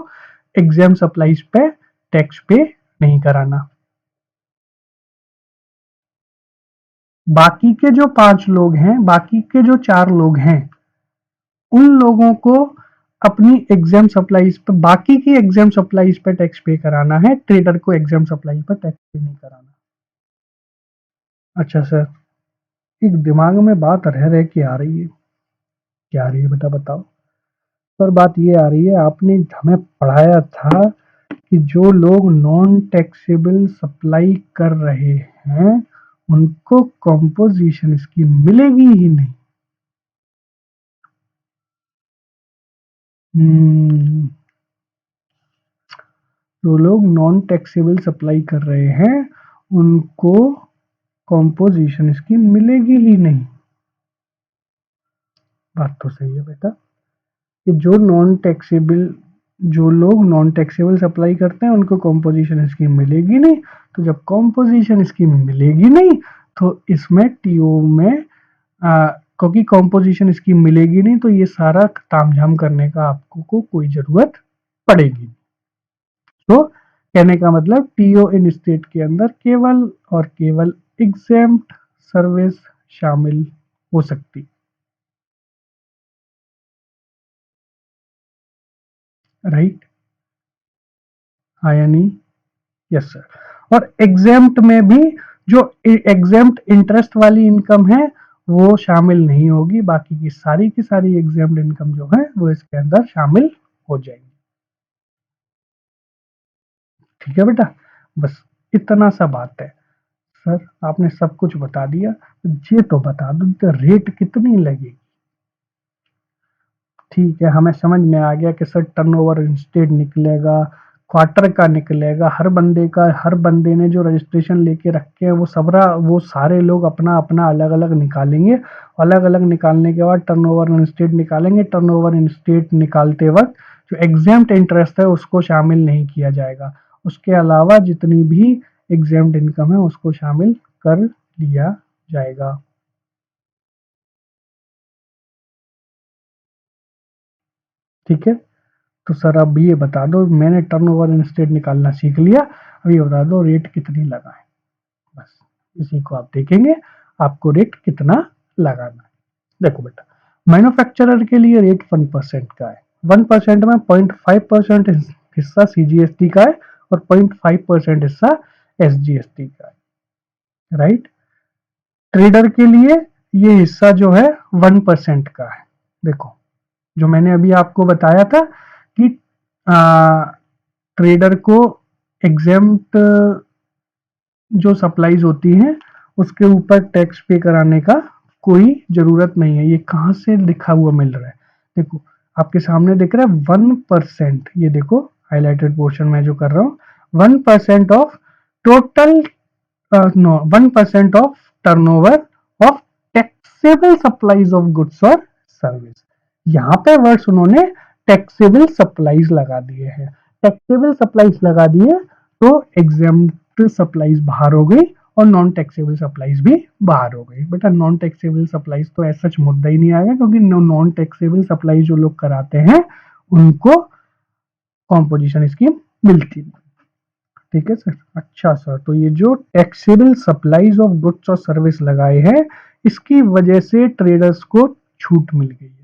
एग्जाम सप्लाईज पे टैक्स पे नहीं कराना। बाकी के जो 5 लोग हैं, बाकी के जो 4 लोग हैं, उन लोगों को अपनी एग्जाम सप्लाईज पे, बाकी की एग्जाम सप्लाईज पे टैक्स पे कराना है, ट्रेडर को एग्जाम सप्लाई पर टैक्स पे नहीं कराना। अच्छा सर, एक दिमाग में बात रह रह के आ रही है, क्या आ रही है बेटा बताओ। सर बात ये आ रही है, आपने हमें पढ़ाया था कि जो लोग नॉन टैक्सेबल सप्लाई कर रहे हैं उनको कंपोजिशन स्कीम मिलेगी ही नहीं। जो लोग नॉन टैक्सेबल सप्लाई कर रहे हैं उनको कंपोजिशन स्कीम मिलेगी ही नहीं। बात तो सही है बेटा कि जो लोग नॉन टैक्सेबल सप्लाई करते हैं उनको कंपोजिशन स्कीम मिलेगी नहीं। तो जब कंपोजिशन स्कीम मिलेगी नहीं तो इसमें टीओ में क्योंकि कंपोजिशन स्कीम मिलेगी नहीं तो ये सारा तामझाम करने का आपको को कोई जरूरत पड़ेगी। तो कहने का मतलब टीओ इन स्टेट के अंदर केवल और केवल एग्जेम्प्ट सर्विस शामिल हो सकती। राइट, हाँ या नहीं? Yes sir. और एग्जेम्प्ट में भी जो एग्जेम्प्ट इंटरेस्ट वाली इनकम है वो शामिल नहीं होगी, बाकी की सारी एग्जेम्प्ट इनकम जो है वो इसके अंदर शामिल हो जाएगी। ठीक है बेटा, बस इतना सा बात है। सर आपने सब कुछ बता दिया, ये तो बता दो तो रेट कितनी लगेगी। ठीक है, हमें समझ में आ गया कि सर टर्नओवर इंस्टेड निकलेगा, क्वार्टर का निकलेगा, हर बंदे ने जो रजिस्ट्रेशन लेके रखे हैं वो सारे लोग अपना अपना अलग अलग निकालेंगे। अलग अलग निकालने के बाद टर्नओवर इंस्टेड निकालेंगे। टर्नओवर इंस्टेड निकालते वक्त जो एग्जेम्प्ट इंटरेस्ट है उसको शामिल नहीं किया जाएगा, उसके अलावा जितनी भी एग्जेम्प्ट इनकम है उसको शामिल कर लिया जाएगा। ठीक है, तो सर अब ये बता दो, मैंने टर्नओवर इंस्टेड निकालना सीख लिया, अब ये बता दो रेट कितनी लगाएं। बस इसी को आप देखेंगे आपको रेट कितना लगाना है। देखो बेटा, मैन्युफैक्चरर के लिए रेट 1% का है। 1% में 0.5% हिस्सा सीजीएसटी का है और 0.5% हिस्सा एसजीएसटी का है। राइट, ट्रेडर के लिए ये हिस्सा जो है 1% का है। देखो, जो मैंने अभी आपको बताया था कि ट्रेडर को एग्जेम्प्ट जो सप्लाईज होती हैं उसके ऊपर टैक्स पे कराने का कोई जरूरत नहीं है। ये कहाँ से लिखा हुआ मिल रहा है? देखो, आपके सामने दिख रहा है 1%। ये देखो हाईलाइटेड पोर्शन में जो कर रहा हूँ, 1% of total, no, 1% of turnover of taxable supplies of goods और सर्विस। यहाँ पे वर्ड्स उन्होंने टैक्सेबल सप्लाईज लगा दिए हैं। टैक्सेबल सप्लाईज लगा दिए तो एग्जेम्प्ट सप्लाईज बाहर हो गई और नॉन टैक्सेबल सप्लाईज भी बाहर हो गई। बेटा नॉन टैक्सेबल सप्लाईज तो ऐसा मुद्दा ही नहीं आएगा क्योंकि नॉन टैक्सेबल सप्लाई जो लोग कराते हैं उनको कॉम्पोजिशन स्कीम मिलती है। ठीक है सर। अच्छा सर, तो ये जो टैक्सेबल सप्लाईज ऑफ गुड्स और सर्विस लगाए हैं इसकी वजह से ट्रेडर्स को छूट मिल गई है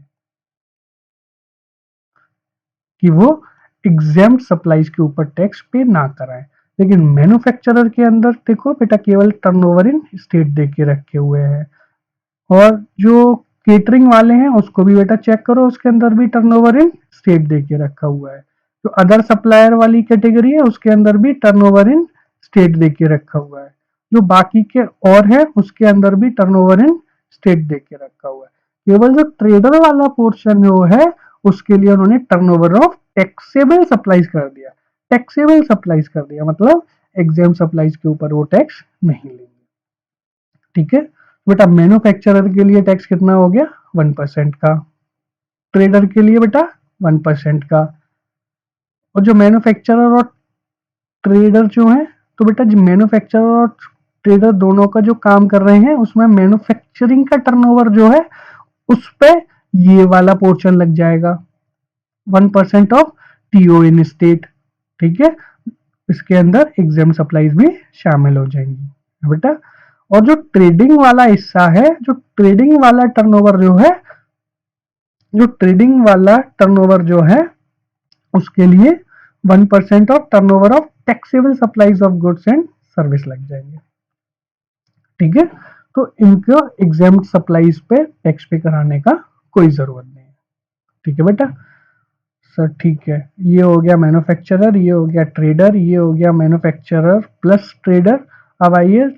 कि वो एग्जेम्प्ट सप्लाईज के ऊपर टैक्स पे ना कराएं। लेकिन मैन्युफैक्चरर के अंदर देखो बेटा केवल टर्नओवर इन स्टेट दे के रखे हुए हैं। और जो केटरिंग वाले हैं उसको भी बेटा चेक करो, उसके अंदर भी टर्नओवर इन स्टेट दे के रखा हुआ है। जो अदर सप्लायर वाली कैटेगरी है उसके अंदर भी टर्नओवर इन स्टेट दे के रखा हुआ है। जो बाकी के और है उसके अंदर भी टर्नओवर इन स्टेट दे के रखा हुआ है। केवल जो ट्रेडर वाला पोर्शन जो है उसके लिए उन्होंने टर्नओवर ऑफ टैक्सेबल सप्लाईज कर दिया। टैक्सेबल सप्लाईज कर दिया मतलब एग्जाम सप्लाईज के ऊपर वो टैक्स नहीं लेंगे। ठीक है बेटा, मैन्युफैक्चरर के लिए टैक्स कितना हो गया? 1% का। ट्रेडर के लिए बेटा 1% का। और जो मैन्युफैक्चरर और ट्रेडर जो है, तो बेटा जो मैन्युफैक्चरर और ट्रेडर दोनों का जो काम कर रहे हैं उसमें मैन्युफैक्चरिंग का टर्नओवर जो है उस पे ये वाला पोर्शन लग जाएगा 1% ऑफ टीओ इन स्टेट। ठीक है, इसके अंदर एग्जाम सप्लाईज भी शामिल हो जाएंगी बेटा। और जो ट्रेडिंग वाला हिस्सा है, जो ट्रेडिंग वाला टर्नओवर जो है, जो ट्रेडिंग वाला टर्नओवर जो है उसके लिए 1% of turnover of taxable supplies of goods and service लग जाएंगे। ठीक है, तो इनको एग्जाम सप्लाईज पे टैक्स पे कराने का कोई जरूरत नहीं है। ठीक है बेटा, सर ठीक है, ये हो गया मैन्युफैक्चरर, ये हो गया ट्रेडर, ये हो गया मैन्युफैक्चरर प्लस ट्रेडर। अब आइए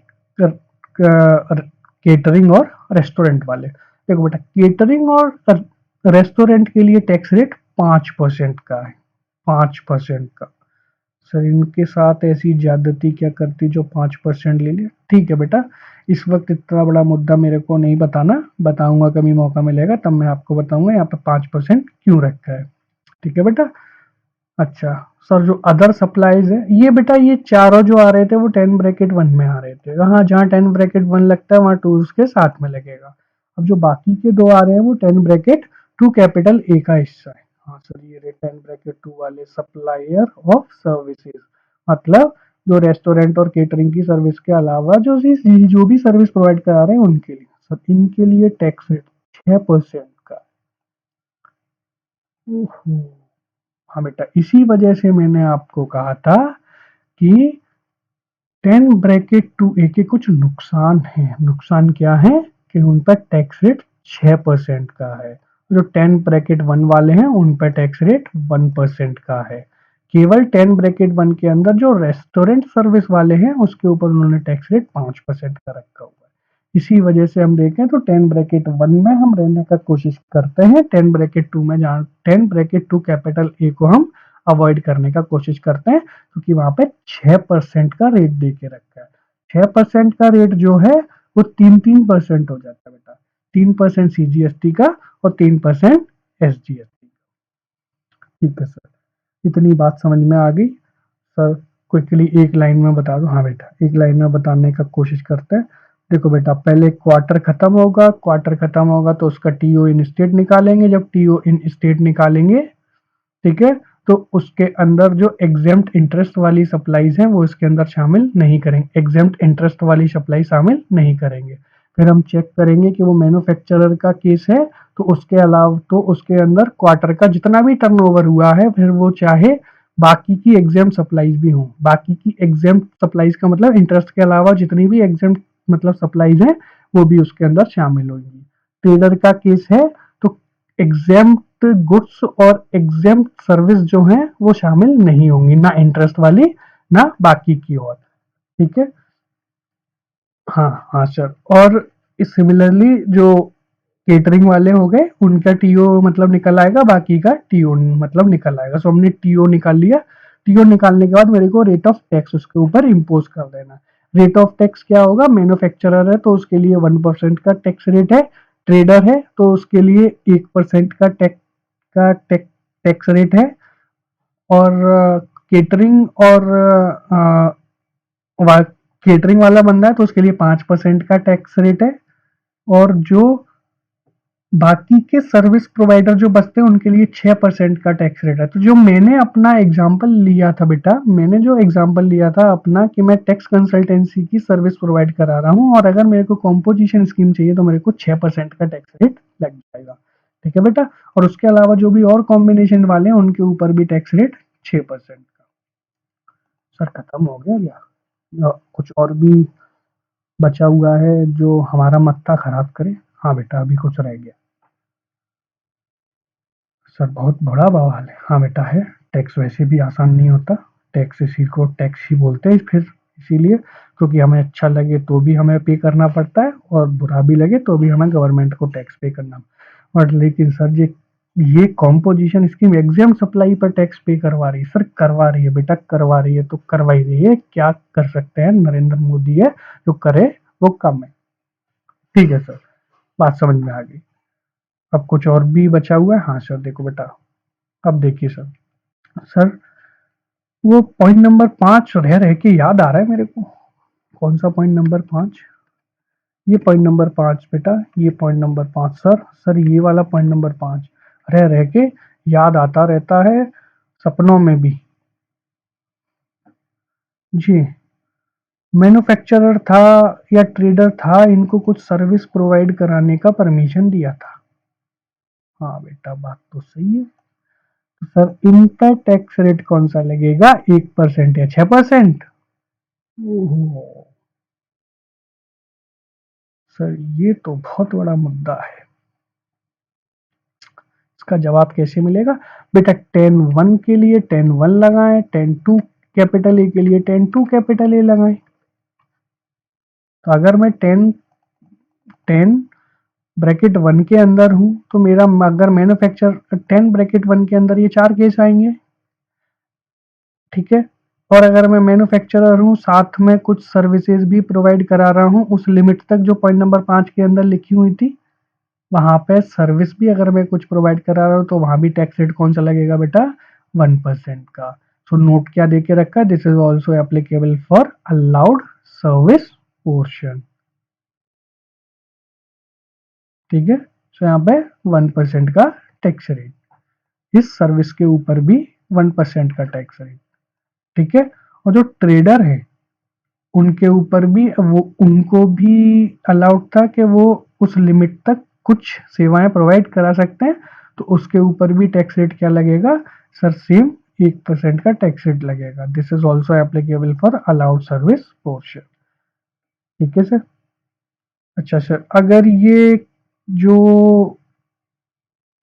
केटरिंग और रेस्टोरेंट वाले। देखो बेटा, केटरिंग और रेस्टोरेंट के लिए टैक्स रेट 5% का है, 5% का। सर इनके साथ ऐसी ज्यादती क्या करती जो 5% ले लिया। ठीक है बेटा, इस वक्त इतना बड़ा मुद्दा मेरे को नहीं बताना, बताऊंगा कभी मौका मिलेगा तब मैं आपको बताऊंगा यहाँ पे 5% क्यों रखा है। ठीक है बेटा। अच्छा सर, जो अदर सप्लाईज है ये बेटा, ये चारों जो आ रहे थे वो 10 ब्रैकेट 1 में आ रहे थे। हाँ, जहाँ 10 ब्रैकेट 1 लगता है वहाँ 2 उसके साथ में लगेगा। अब जो बाकी के दो आ रहे हैं वो 10 ब्रैकेट 2 कैपिटल ए का हिस्सा है। हाँ सर, ये रहे 10 ब्रैकेट 2 वाले सप्लायर ऑफ सर्विसेज, मतलब जो रेस्टोरेंट और केटरिंग की सर्विस के अलावा जो भी सर्विस प्रोवाइड करा रहे हैं उनके लिए। सर इनके लिए टैक्स रेट 6% का। ओहो। हाँ बेटा, इसी वजह से मैंने आपको कहा था कि 10 ब्रैकेट 2 ए के कुछ नुकसान हैं। नुकसान क्या है कि उन पर टैक्स रेट 6% का है। जो 10 ब्रैकेट 1 वाले हैं उन पर टैक्स रेट 1% का है। केवल 10 ब्रैकेट 1 के अंदर जो रेस्टोरेंट सर्विस वाले हैं उसके ऊपर उन्होंने टैक्स रेट 5% का रखा हुआ है। इसी वजह से हम देखें तो 10 ब्रैकेट 1 में हम रहने का कोशिश करते हैं, 10 ब्रैकेट 2 में जहाँ 10 ब्रैकेट 2 कैपिटल ए को हम अवॉइड करने का कोशिश करते हैं, क्योंकि वहां पे 6% का रेट दे के रखा है। 6% का रेट जो है वो 3-3% हो जाता है बेटा। 3% सीजीएसटी का और 3% एसजीएसटी का। ठीक है सर, इतनी बात समझ में आ गई। सर क्विकली एक लाइन में बता दो। हाँ बेटा, एक लाइन में बताने का कोशिश करते हैं। देखो बेटा, पहले क्वार्टर खत्म होगा, क्वार्टर खत्म होगा तो उसका टीओ इन स्टेट निकालेंगे। जब टीओ इन स्टेट निकालेंगे, ठीक है, तो उसके अंदर जो एग्जेम्प्ट इंटरेस्ट वाली सप्लाईज हैं वो इसके अंदर शामिल नहीं करेंगे, एग्जेम्प्ट इंटरेस्ट वाली सप्लाई शामिल नहीं करेंगे। फिर हम चेक करेंगे कि वो मैन्युफैक्चरर का केस है तो उसके अलावा तो उसके अंदर क्वार्टर का जितना भी टर्नओवर हुआ है, फिर वो चाहे बाकी की एग्जेम्प्ट सप्लाईज भी हों। बाकी की एग्जेम्प्ट सप्लाईज का मतलब इंटरेस्ट के अलावा जितनी भी एग्जेम्प्ट मतलब सप्लाईज हैं वो भी उसके अंदर शामिल होंगी। ट्रेडर का केस है तो एग्जेम्प्ट गुड्स और एग्जेम्प्ट सर्विस जो हैं वो शामिल नहीं होंगी, ना इंटरेस्ट वाली ना बाकी की। और ठीक है, हाँ हाँ सर। और सिमिलरली जो केटरिंग वाले हो गए उनका टीओ मतलब निकल आएगा, बाकी का टीओ मतलब निकल आएगा। सो हमने टीओ निकाल लिया। टीओ निकालने के बाद मेरे को रेट ऑफ टैक्स उसके ऊपर इम्पोज कर देना। रेट ऑफ टैक्स क्या होगा, मैन्युफैक्चरर है तो उसके लिए 1% का टैक्स रेट है, ट्रेडर है तो उसके लिए 1% का टैक्स रेट है, और केटरिंग और केटरिंग वाला बंदा है तो उसके लिए 5% का टैक्स रेट है। और जो बाकी के सर्विस प्रोवाइडर जो बचते हैं उनके लिए 6% का टैक्स रेट है। तो जो मैंने अपना एग्जाम्पल लिया था बेटा, मैंने जो एग्जाम्पल लिया था अपना कि मैं टैक्स कंसल्टेंसी की सर्विस प्रोवाइड करा रहा हूँ और अगर मेरे को कॉम्पोजिशन स्कीम चाहिए तो मेरे को 6% का टैक्स रेट लग जाएगा। ठीक है बेटा, और उसके अलावा जो भी और कॉम्बिनेशन वाले हैं उनके ऊपर भी टैक्स रेट 6% का। सर खत्म हो गया क्या, या कुछ और भी बचा हुआ है जो हमारा मत्था खराब करे? हाँ बेटा, अभी कुछ रह गया। सर बहुत बड़ा बवाल है। हाँ बेटा है, टैक्स वैसे भी आसान नहीं होता। टैक्स इसी को टैक्स ही बोलते हैं फिर, इसीलिए क्योंकि हमें अच्छा लगे तो भी हमें पे करना पड़ता है और बुरा भी लगे तो भी हमें गवर्नमेंट को टैक्स पे करना। और लेकिन सर ये कॉम्पोजिशन स्कीम एग्जाम सप्लाई पर टैक्स पे करवा रही है। सर करवा रही है बेटा, करवा रही है तो करवाई रही है, क्या कर सकते हैं, नरेंद्र मोदी है, जो करे वो कम है। ठीक है सर, बात समझ में आ गई। अब कुछ और भी बचा हुआ है। हाँ सर देखो बेटा, अब देखिए सर, सर वो पॉइंट नंबर 5 रह रह के याद आ रहा है मेरे को। कौन सा पॉइंट नंबर 5? ये पॉइंट नंबर 5 बेटा, ये पॉइंट नंबर 5 सर ये वाला पॉइंट नंबर 5 रह रह के याद आता रहता है, सपनों में भी। जी, मैन्युफैक्चरर था या ट्रेडर था, इनको कुछ सर्विस प्रोवाइड कराने का परमिशन दिया था। हाँ बेटा, बात तो सही है। तो सर इनका टैक्स रेट कौन सा लगेगा, 1% या 6%? ओहो, सर ये तो बहुत बड़ा मुद्दा है। इसका जवाब कैसे मिलेगा? बेटा 10(1) के लिए 10(1) लगाएं, 10(2) कैपिटल ए के लिए 10(2) कैपिटल ए लगाएं। तो अगर मैं 10 ब्रैकेट 1 के अंदर हूं तो मेरा, अगर मैन्युफैक्चर 10 ब्रैकेट 1 के अंदर, ये 4 केस आएंगे, ठीक है। और अगर मैं मैन्युफैक्चरर हूं, साथ में कुछ सर्विसेज भी प्रोवाइड करा रहा हूं उस लिमिट तक जो पॉइंट नंबर 5 के अंदर लिखी हुई थी, वहां पे सर्विस भी अगर मैं कुछ प्रोवाइड करा रहा हूँ तो वहां भी टैक्स रेट कौन सा लगेगा बेटा, 1% का। सो नोट क्या देके रखा है, this is also applicable for allowed service portion, ठीक है। सो यहाँ पे 1% का टैक्स रेट, इस सर्विस के ऊपर भी 1% का टैक्स रेट, ठीक है। और जो ट्रेडर है उनके ऊपर भी, वो उनको भी अलाउड था कि वो उस लिमिट तक कुछ सेवाएं प्रोवाइड करा सकते हैं, तो उसके ऊपर भी टैक्स रेट क्या लगेगा सर, सेम 1% का टैक्स रेट लगेगा। This is also applicable for allowed service portion, ठीक है सर। अच्छा सर, अगर ये जो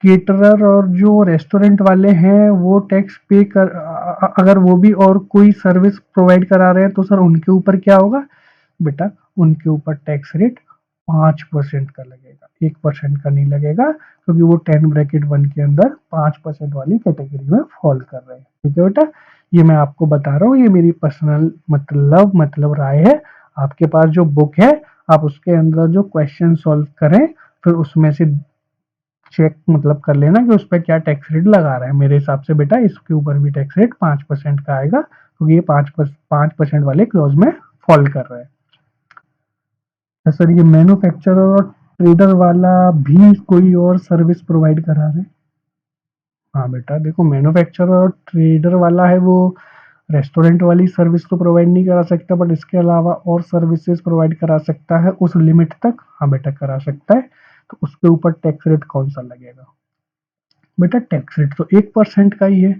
केटरर और जो रेस्टोरेंट वाले हैं वो टैक्स पे कर, अगर वो भी और कोई सर्विस प्रोवाइड करा रहे हैं तो सर उनके ऊपर क्या होगा बेटा, उनके ऊपर टैक्स रेट 5% का लगेगा, 1% का नहीं लगेगा, क्योंकि वो 10(1) के अंदर 5% वाली कैटेगरी में फॉल कर रहे हैं, ठीक है बेटा। ये मैं आपको बता रहा हूँ, ये मेरी पर्सनल मतलब राय है। आपके पास जो बुक है, आप उसके अंदर जो क्वेश्चन सॉल्व करें, फिर उसमें से चेक कर लेना कि उस पर क्या टैक्स रेट लगा रहा है। मेरे हिसाब से बेटा इसके ऊपर भी टैक्स रेट 5% का आएगा, क्योंकि ये 5% वाले क्लॉज में फॉल कर रहा है। तो सर ये मैन्युफैक्चरर और ट्रेडर वाला भी कोई और सर्विस प्रोवाइड करा रहे हैं? हाँ बेटा देखो, मैन्युफैक्चरर और ट्रेडर वाला है वो रेस्टोरेंट वाली सर्विस तो प्रोवाइड नहीं करा सकता, बट इसके अलावा और सर्विसेज प्रोवाइड करा सकता है उस लिमिट तक। हाँ बेटा करा सकता है। तो उसके ऊपर टैक्स रेट कौन सा लगेगा बेटा? टैक्स रेट तो 1% का ही है,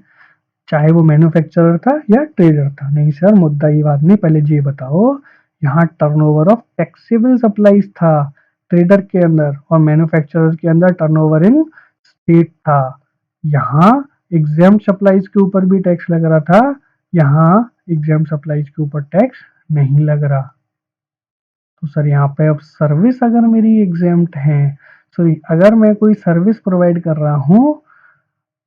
चाहे वो मैन्युफैक्चरर था या ट्रेडर था। नहीं सर, मुद्दा ये बात नहीं, पहले ये बताओ, यहाँ टर्नओवर ऑफ टैक्सेबल सप्लाईज था ट्रेडर के अंदर, और मैन्युफैक्चरर के अंदर टर्नओवर इन स्टेट था। यहाँ एग्जाम सप्लाईज के ऊपर भी टैक्स लग रहा था, यहाँ एग्जाम सप्लाईज के ऊपर टैक्स नहीं लग रहा। तो सर यहाँ पे अब सर्विस अगर मेरी एग्जाम्प्ट है, सॉरी, अगर मैं कोई सर्विस प्रोवाइड कर रहा हूँ,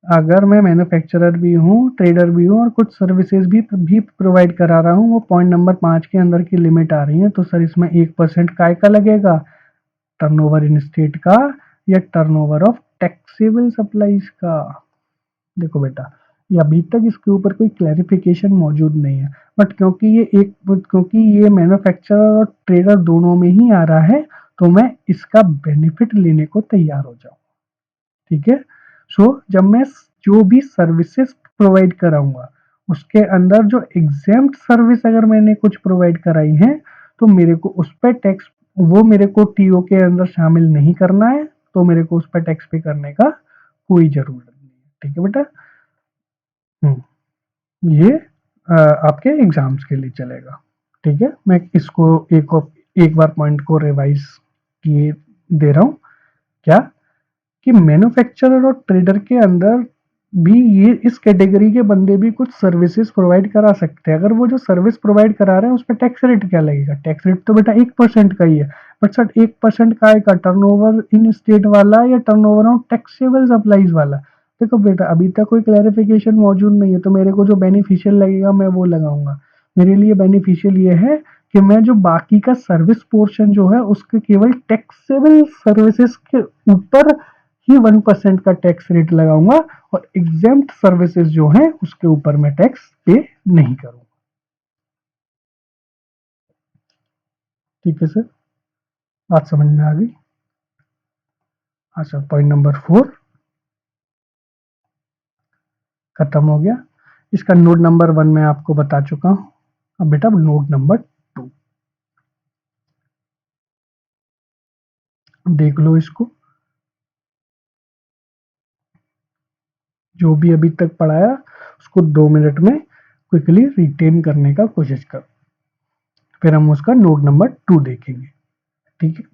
अगर मैं मैन्युफैक्चरर भी हूँ, ट्रेडर भी हूँ, और कुछ सर्विसेज भी प्रोवाइड करा रहा हूँ, वो पॉइंट नंबर 5 के अंदर की लिमिट आ रही है, तो सर इसमें 1% काय का लगेगा, टर्नओवर इन स्टेट का या टर्नओवर ऑफ टैक्सेबल सप्लाईज का? देखो बेटा, ये अभी तक इसके ऊपर कोई क्लैरिफिकेशन मौजूद नहीं है, बट क्योंकि ये मैन्युफैक्चरर और ट्रेडर दोनों में ही आ रहा है, तो मैं इसका बेनिफिट लेने को तैयार हो जाऊँ, ठीक है। सो जब मैं जो भी सर्विसेज प्रोवाइड कराऊंगा, उसके अंदर जो एग्जाम्प्ट सर्विस अगर मैंने कुछ प्रोवाइड कराई है, तो मेरे को उस पर टैक्स, वो मेरे को टीओ के अंदर शामिल नहीं करना है, तो मेरे को उस पर टैक्स पे करने का कोई जरूरत नहीं है, ठीक है बेटा। ये आपके एग्जाम्स के लिए चलेगा, ठीक है। मैं इसको एक बार पॉइंट को रिवाइज किए दे रहा हूँ, क्या कि मैन्युफैक्चरर और ट्रेडर के अंदर भी ये इस कैटेगरी के बंदे भी कुछ सर्विसेज प्रोवाइड करा सकते हैं। अगर वो जो सर्विस प्रोवाइड करा रहे हैं उस पर टैक्स रेट क्या लगेगा? टैक्स रेट तो बेटा 1% का ही है, बट सर 1% का आएगा टर्नओवर इन स्टेट वाला या टर्नओवर ऑन टैक्सेबल सप्लाईज वाला? देखो बेटा, अभी तक कोई क्लैरिफिकेशन मौजूद नहीं है, तो मेरे को जो बेनिफिशियल लगेगा मैं वो लगाऊंगा। मेरे लिए बेनिफिशियल ये है कि मैं जो बाकी का सर्विस पोर्शन जो है उसके केवल टैक्सेबल सर्विसेज के ऊपर ही 1% का टैक्स रेट लगाऊंगा, और एग्जेम्प्ट सर्विसेज जो हैं उसके ऊपर मैं टैक्स पे नहीं करूंगा, ठीक है सर। बात समझ में आ गई? हाँ सर, पॉइंट नंबर 4 खत्म हो गया। इसका नोट नंबर 1 मैं आपको बता चुका हूँ, अब बेटा नोट नंबर 2 देख लो इसको, जो भी अभी तक पढ़ाया उसको 2 मिनट में क्विकली रिटेन करने का कोशिश करो, फिर हम उसका नोट नंबर 2 देखेंगे। ठीक है,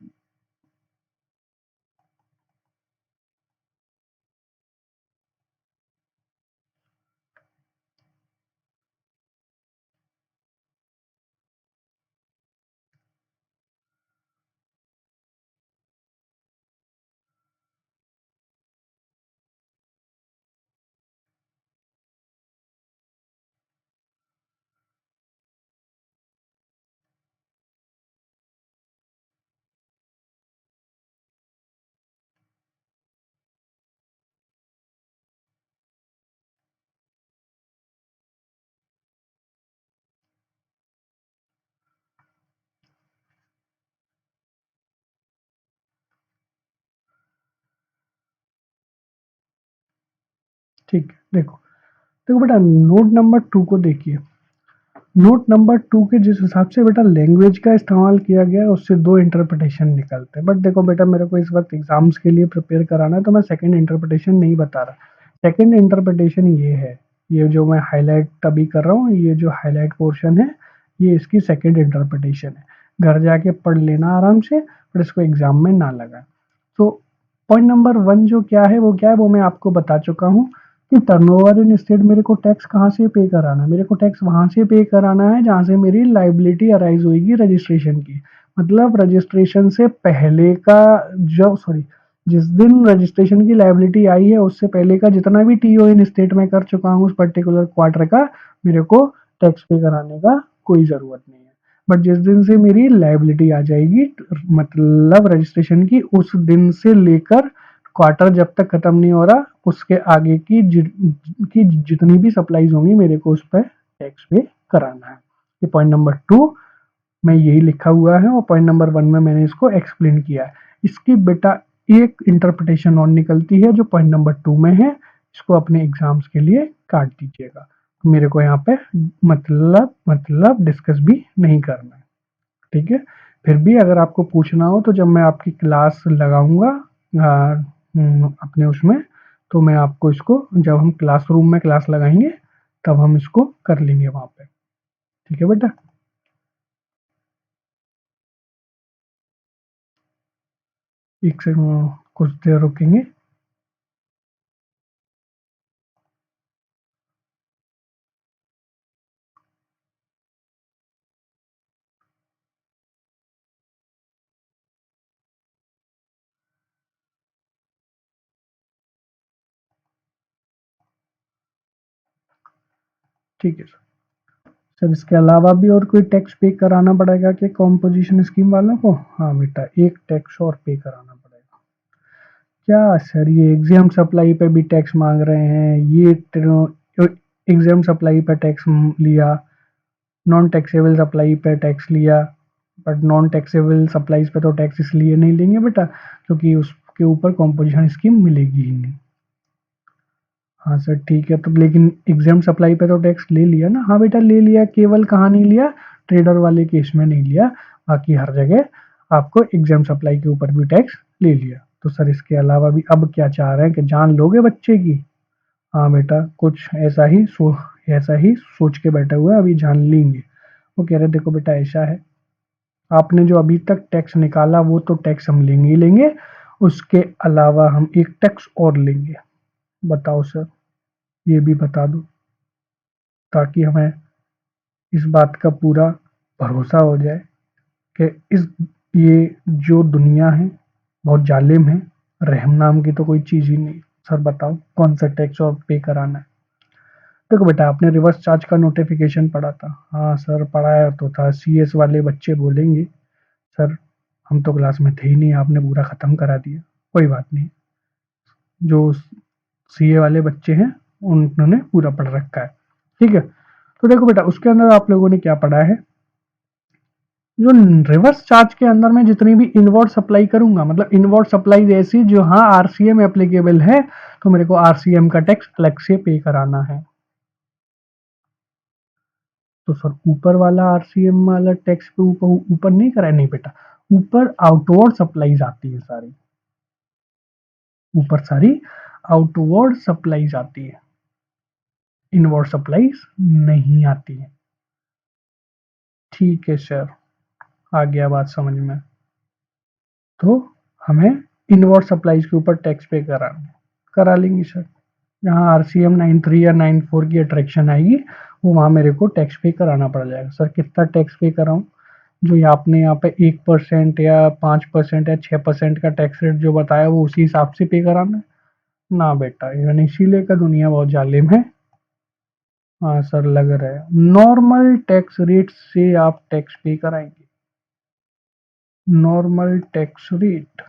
ठीक है, देखो देखो बेटा नोट नंबर 2 को देखिए। नोट नंबर 2 के जिस हिसाब से बेटा लैंग्वेज का इस्तेमाल किया गया है उससे दो इंटरप्रिटेशन निकलते हैं, बट देखो बेटा मेरे को इस वक्त एग्जाम्स के लिए प्रिपेयर कराना है तो मैं सेकंड इंटरप्रिटेशन नहीं बता रहा। सेकंड इंटरप्रिटेशन ये है, ये जो मैं हाईलाइट अभी कर रहा हूँ, ये जो हाईलाइट पोर्शन है ये इसकी सेकंड इंटरप्रिटेशन है। घर जाके पढ़ लेना आराम से, पर इसको एग्जाम में ना लगा। तो पॉइंट नंबर 1 जो क्या है वो मैं आपको बता चुका हूँ कि टर्नओवर इन स्टेट मेरे को टैक्स कहाँ से पे कराना है, मेरे को टैक्स वहां से पे कराना है जहां से मेरी लाइबिलिटी अराइज होगी रजिस्ट्रेशन की। मतलब रजिस्ट्रेशन से पहले का, जो सॉरी जिस दिन रजिस्ट्रेशन की लाइबिलिटी आई है उससे पहले का जितना भी टीओ इन स्टेट में कर चुका हूँ उस पर्टिकुलर क्वार्टर का, मेरे को टैक्स पे कराने का कोई जरूरत नहीं है। बट जिस दिन से मेरी लाइबिलिटी आ जाएगी, मतलब रजिस्ट्रेशन की, उस दिन से लेकर क्वार्टर जब तक खत्म नहीं हो रहा उसके आगे की जितनी भी सप्लाईज होंगी मेरे को उस पर टैक्स पे कराना है। ये पॉइंट नंबर 2 में यही लिखा हुआ है और पॉइंट नंबर 1 में मैंने इसको एक्सप्लेन किया है। इसकी बेटा एक इंटरप्रिटेशन और निकलती है जो पॉइंट नंबर 2 में है, इसको अपने एग्जाम्स के लिए काट दीजिएगा। मेरे को यहाँ पे मतलब डिस्कस भी नहीं करना है। ठीक है, फिर भी अगर आपको पूछना हो तो जब मैं आपकी क्लास लगाऊंगा अपने उसमें, तो मैं आपको इसको, जब हम क्लासरूम में क्लास लगाएंगे तब हम इसको कर लेंगे वहां पे। ठीक है बेटा, एक से कुछ देर रुकेंगे। ठीक है सर, इसके अलावा भी और कोई टैक्स पे कराना पड़ेगा कि कॉम्पोजिशन स्कीम वालों को? हाँ बेटा, एक टैक्स और पे कराना पड़ेगा। क्या सर, ये एग्जाम सप्लाई पे भी टैक्स मांग रहे हैं? ये एग्जाम सप्लाई पे टैक्स लिया, नॉन टैक्सेबल सप्लाई पे टैक्स लिया, बट नॉन टैक्सेबल सप्लाईज पे तो टैक्स इसलिए नहीं लेंगे बेटा क्योंकि उसके ऊपर कॉम्पोजिशन स्कीम मिलेगी ही नहीं। हाँ सर ठीक है, तो लेकिन एग्जाम सप्लाई पे तो टैक्स ले लिया ना? हाँ बेटा ले लिया, केवल कहाँ नहीं लिया, ट्रेडर वाले केस में नहीं लिया, बाकी हर जगह आपको एग्जाम सप्लाई के ऊपर भी टैक्स ले लिया। तो सर इसके अलावा भी अब क्या चाह रहे हैं कि जान लोगे बच्चे की? हाँ बेटा, कुछ ऐसा ही सोच के बैठे हुए हैं, अभी जान लेंगे। वो कह रहे देखो बेटा ऐसा है, आपने जो अभी तक टैक्स निकाला वो तो टैक्स हम लेंगे ही लेंगे, उसके अलावा हम एक टैक्स और लेंगे। बताओ सर, ये भी बता दो ताकि हमें इस बात का पूरा भरोसा हो जाए कि इस ये जो दुनिया है बहुत जालिम है, रहम नाम की तो कोई चीज ही नहीं। सर बताओ कौन सा टैक्स और पे कराना है? देखो बेटा, आपने रिवर्स चार्ज का नोटिफिकेशन पढ़ा था? हाँ सर पढ़ाया तो था, सीएस वाले बच्चे बोलेंगे सर हम तो क्लास में थे ही नहीं, आपने पूरा खत्म करा दिया। कोई बात नहीं, जो सीए वाले बच्चे हैं उन्होंने पूरा पढ़ रखा है। ठीक है, तो देखो बेटा उसके अंदर आप लोगों ने क्या पढ़ा है, जो रिवर्स चार्ज के अंदर मैं जितनी भी इनवर्ड सप्लाई करूंगा, मतलब इनवर्ड सप्लाई ऐसी जो हाँ आरसीएम एप्लीकेबल है, तो मेरे को आरसीएम का टैक्स अलग से पे कराना है। तो सर ऊपर वाला आरसीएम वाला टैक्स पे ऊपर ऊपर नहीं कराए, नहीं बेटा, ऊपर आउटवर्ड सप्लाईज आती है सारी, ऊपर सारी आउटवर्ड सप्लाईज आती है, इनवर्ड सप्लाईज नहीं आती है। ठीक है सर, आ गया बात समझ में। तो हमें इनवर्ड सप्लाईज के ऊपर टैक्स पे करा लेंगे सर। जहाँ आरसीएम 93 या 94 की अट्रैक्शन आएगी वो वहाँ मेरे को टैक्स पे कराना पड़ जाएगा। सर कितना टैक्स पे कराऊँ? जो आपने यहाँ पे 1% या 5% या 6% का टैक्स रेट जो बताया वो उसी हिसाब से पे कराना है ना बेटा, इवन इसीलिए का दुनिया बहुत जालिम है। हाँ सर लग रहा है नॉर्मल टैक्स रेट से आप टैक्स पे कराएंगे, normal tax rate.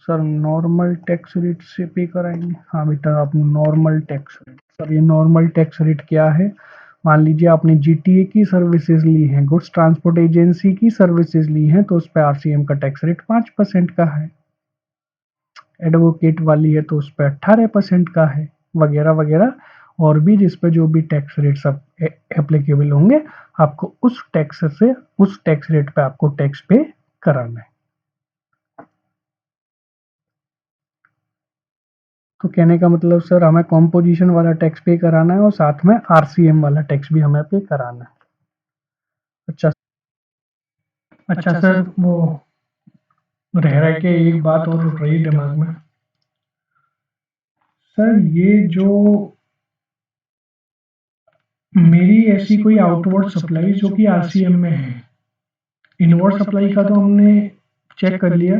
Sir normal tax rate से पे कराएंगे, हाँ बेटा आप नॉर्मल टैक्स रेट। सर ये नॉर्मल टैक्स रेट क्या है? मान लीजिए आपने जीटीए की सर्विसेज ली हैं, गुड्स ट्रांसपोर्ट एजेंसी की सर्विसेज ली हैं, तो उस पर आरसीएम का टैक्स रेट 5% का है। एडवोकेट वाली है तो उस पर 18% का है, वगैरह वगैरह, और भी जिस पे जो भी टैक्स रेट सब एप्लीकेबल होंगे आपको उस टैक्स से, उस टैक्स रेट पे आपको टैक्स पे कराना है। तो कहने का मतलब सर हमें कॉम्पोजिशन वाला टैक्स पे कराना है और साथ में आरसीएम वाला टैक्स भी हमें पे कराना है। अच्छा अच्छा सर, वो रह रहा के एक बात और उठ रही है दिमाग में। सर ये जो मेरी ऐसी कोई आउटवर्ड सप्लाई जो कि आरसीएम में है, इनवर्ड सप्लाई का तो हमने चेक कर लिया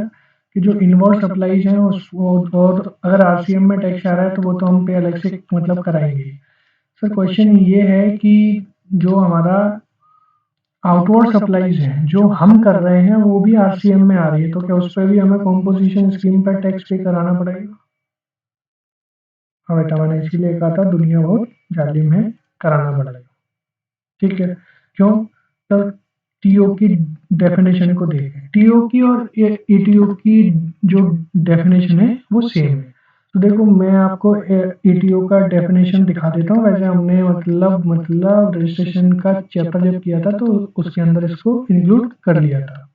कि जो इनवर्ड सप्लाईज हैं और अगर आरसीएम में टैक्स आ रहा है तो वो तो हम पे अलग से मतलब कराएंगे। सर क्वेश्चन ये है कि जो हमारा आउटवर्ड सप्लाईज है जो हम कर रहे हैं वो भी आरसीएम में आ रही है, तो क्या उस पर भी हमें कॉम्पोजिशन स्कीम पर टैक्स पे कराना पड़ेगा? हाँ बेटा, मैंने इसीलिए कहा था दुनिया बहुत जालिम है, कराना पड़ेगा। ठीक है, क्यों सर? टीओ की डेफिनेशन को देखें, टीओ की और ईटीओ की जो डेफिनेशन है वो सेम है। तो देखो मैं आपको ईटीओ का डेफिनेशन दिखा देता हूँ। वैसे हमने मतलब रजिस्ट्रेशन का चैप्टर जब किया था तो उसके अंदर इसको इंक्लूड कर लिया था।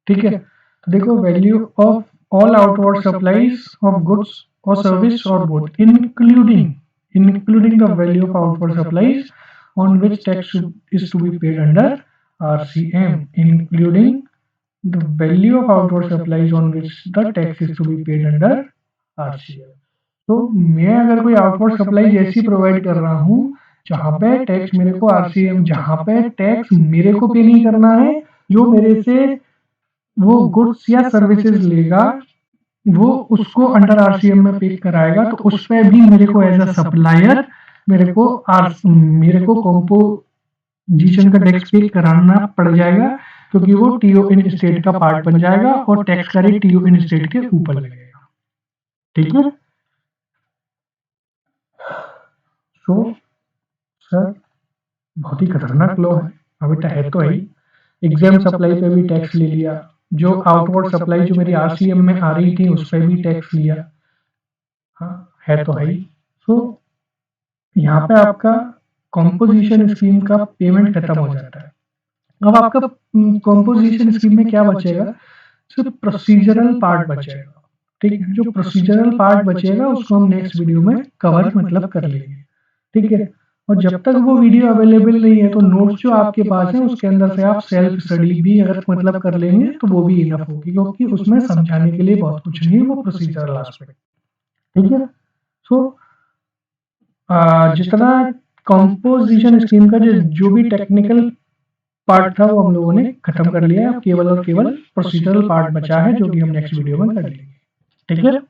ठीक है, तो देखो value of all outward supplies of goods और सर्विस और both including the value of outward supplies on which tax is to be paid under RCM, including the value of outward supplies on which the tax is to be paid under RCM. तो मैं अगर कोई outward supply ऐसी provide कर रहा हूँ जहाँ पे टैक्स मेरे को आरसीएम, जहाँ पे टैक्स मेरे को पे नहीं करना है, जो मेरे से वो गुड्स या सर्विसेज लेगा वो उसको अंडर आरसीएम में पे कराएगा, तो उस पर भी मेरे को एज अ सप्लायर मेरे को कॉम्पोजिशन का टैक्स पे कराना पड़ जाएगा, क्योंकि वो टीओ इन स्टेट का पार्ट बन जाएगा और टैक्स का रेट टीओ इन स्टेट के ऊपर लगेगा। ठीक है, सो सर बहुत ही खतरनाक लॉ है। अभी है तो ही एग्जाम सप्लाई पे भी टैक्स ले लिया, जो आउटवर्ड सप्लाई जो मेरी आरसीएम में आ रही थी उस पर भी टैक्स लिया। हाँ है तो ही। सो यहाँ पे आपका कॉम्पोजिशन स्कीम का पेमेंट खत्म हो जाता है। अब आपका कॉम्पोजिशन स्कीम में क्या बचेगा? सिर्फ प्रोसीजरल पार्ट बचेगा। ठीक है, जो प्रोसीजरल पार्ट बचेगा उसको हम नेक्स्ट वीडियो में कवर मतलब कर लेंगे। ठीक है, और जब तक वो वीडियो अवेलेबल नहीं है तो नोट्स जो आपके पास है उसके अंदर से आप सेल्फ स्टडी भी अगर मतलब कर लेंगे तो वो भी इनफ होगी, क्योंकि उसमें समझाने के लिए बहुत कुछ नहीं है, वो प्रोसीजरल एस्पेक्ट। ठीक है, सो जितना कॉम्पोजिशन स्कीम का जो भी टेक्निकल पार्ट था वो हम लोगों ने खत्म कर लिया है, केवल और केवल प्रोसीजरल पार्ट बचा है जो कि हम नेक्स्ट वीडियो में कर लेंगे। ठीक है।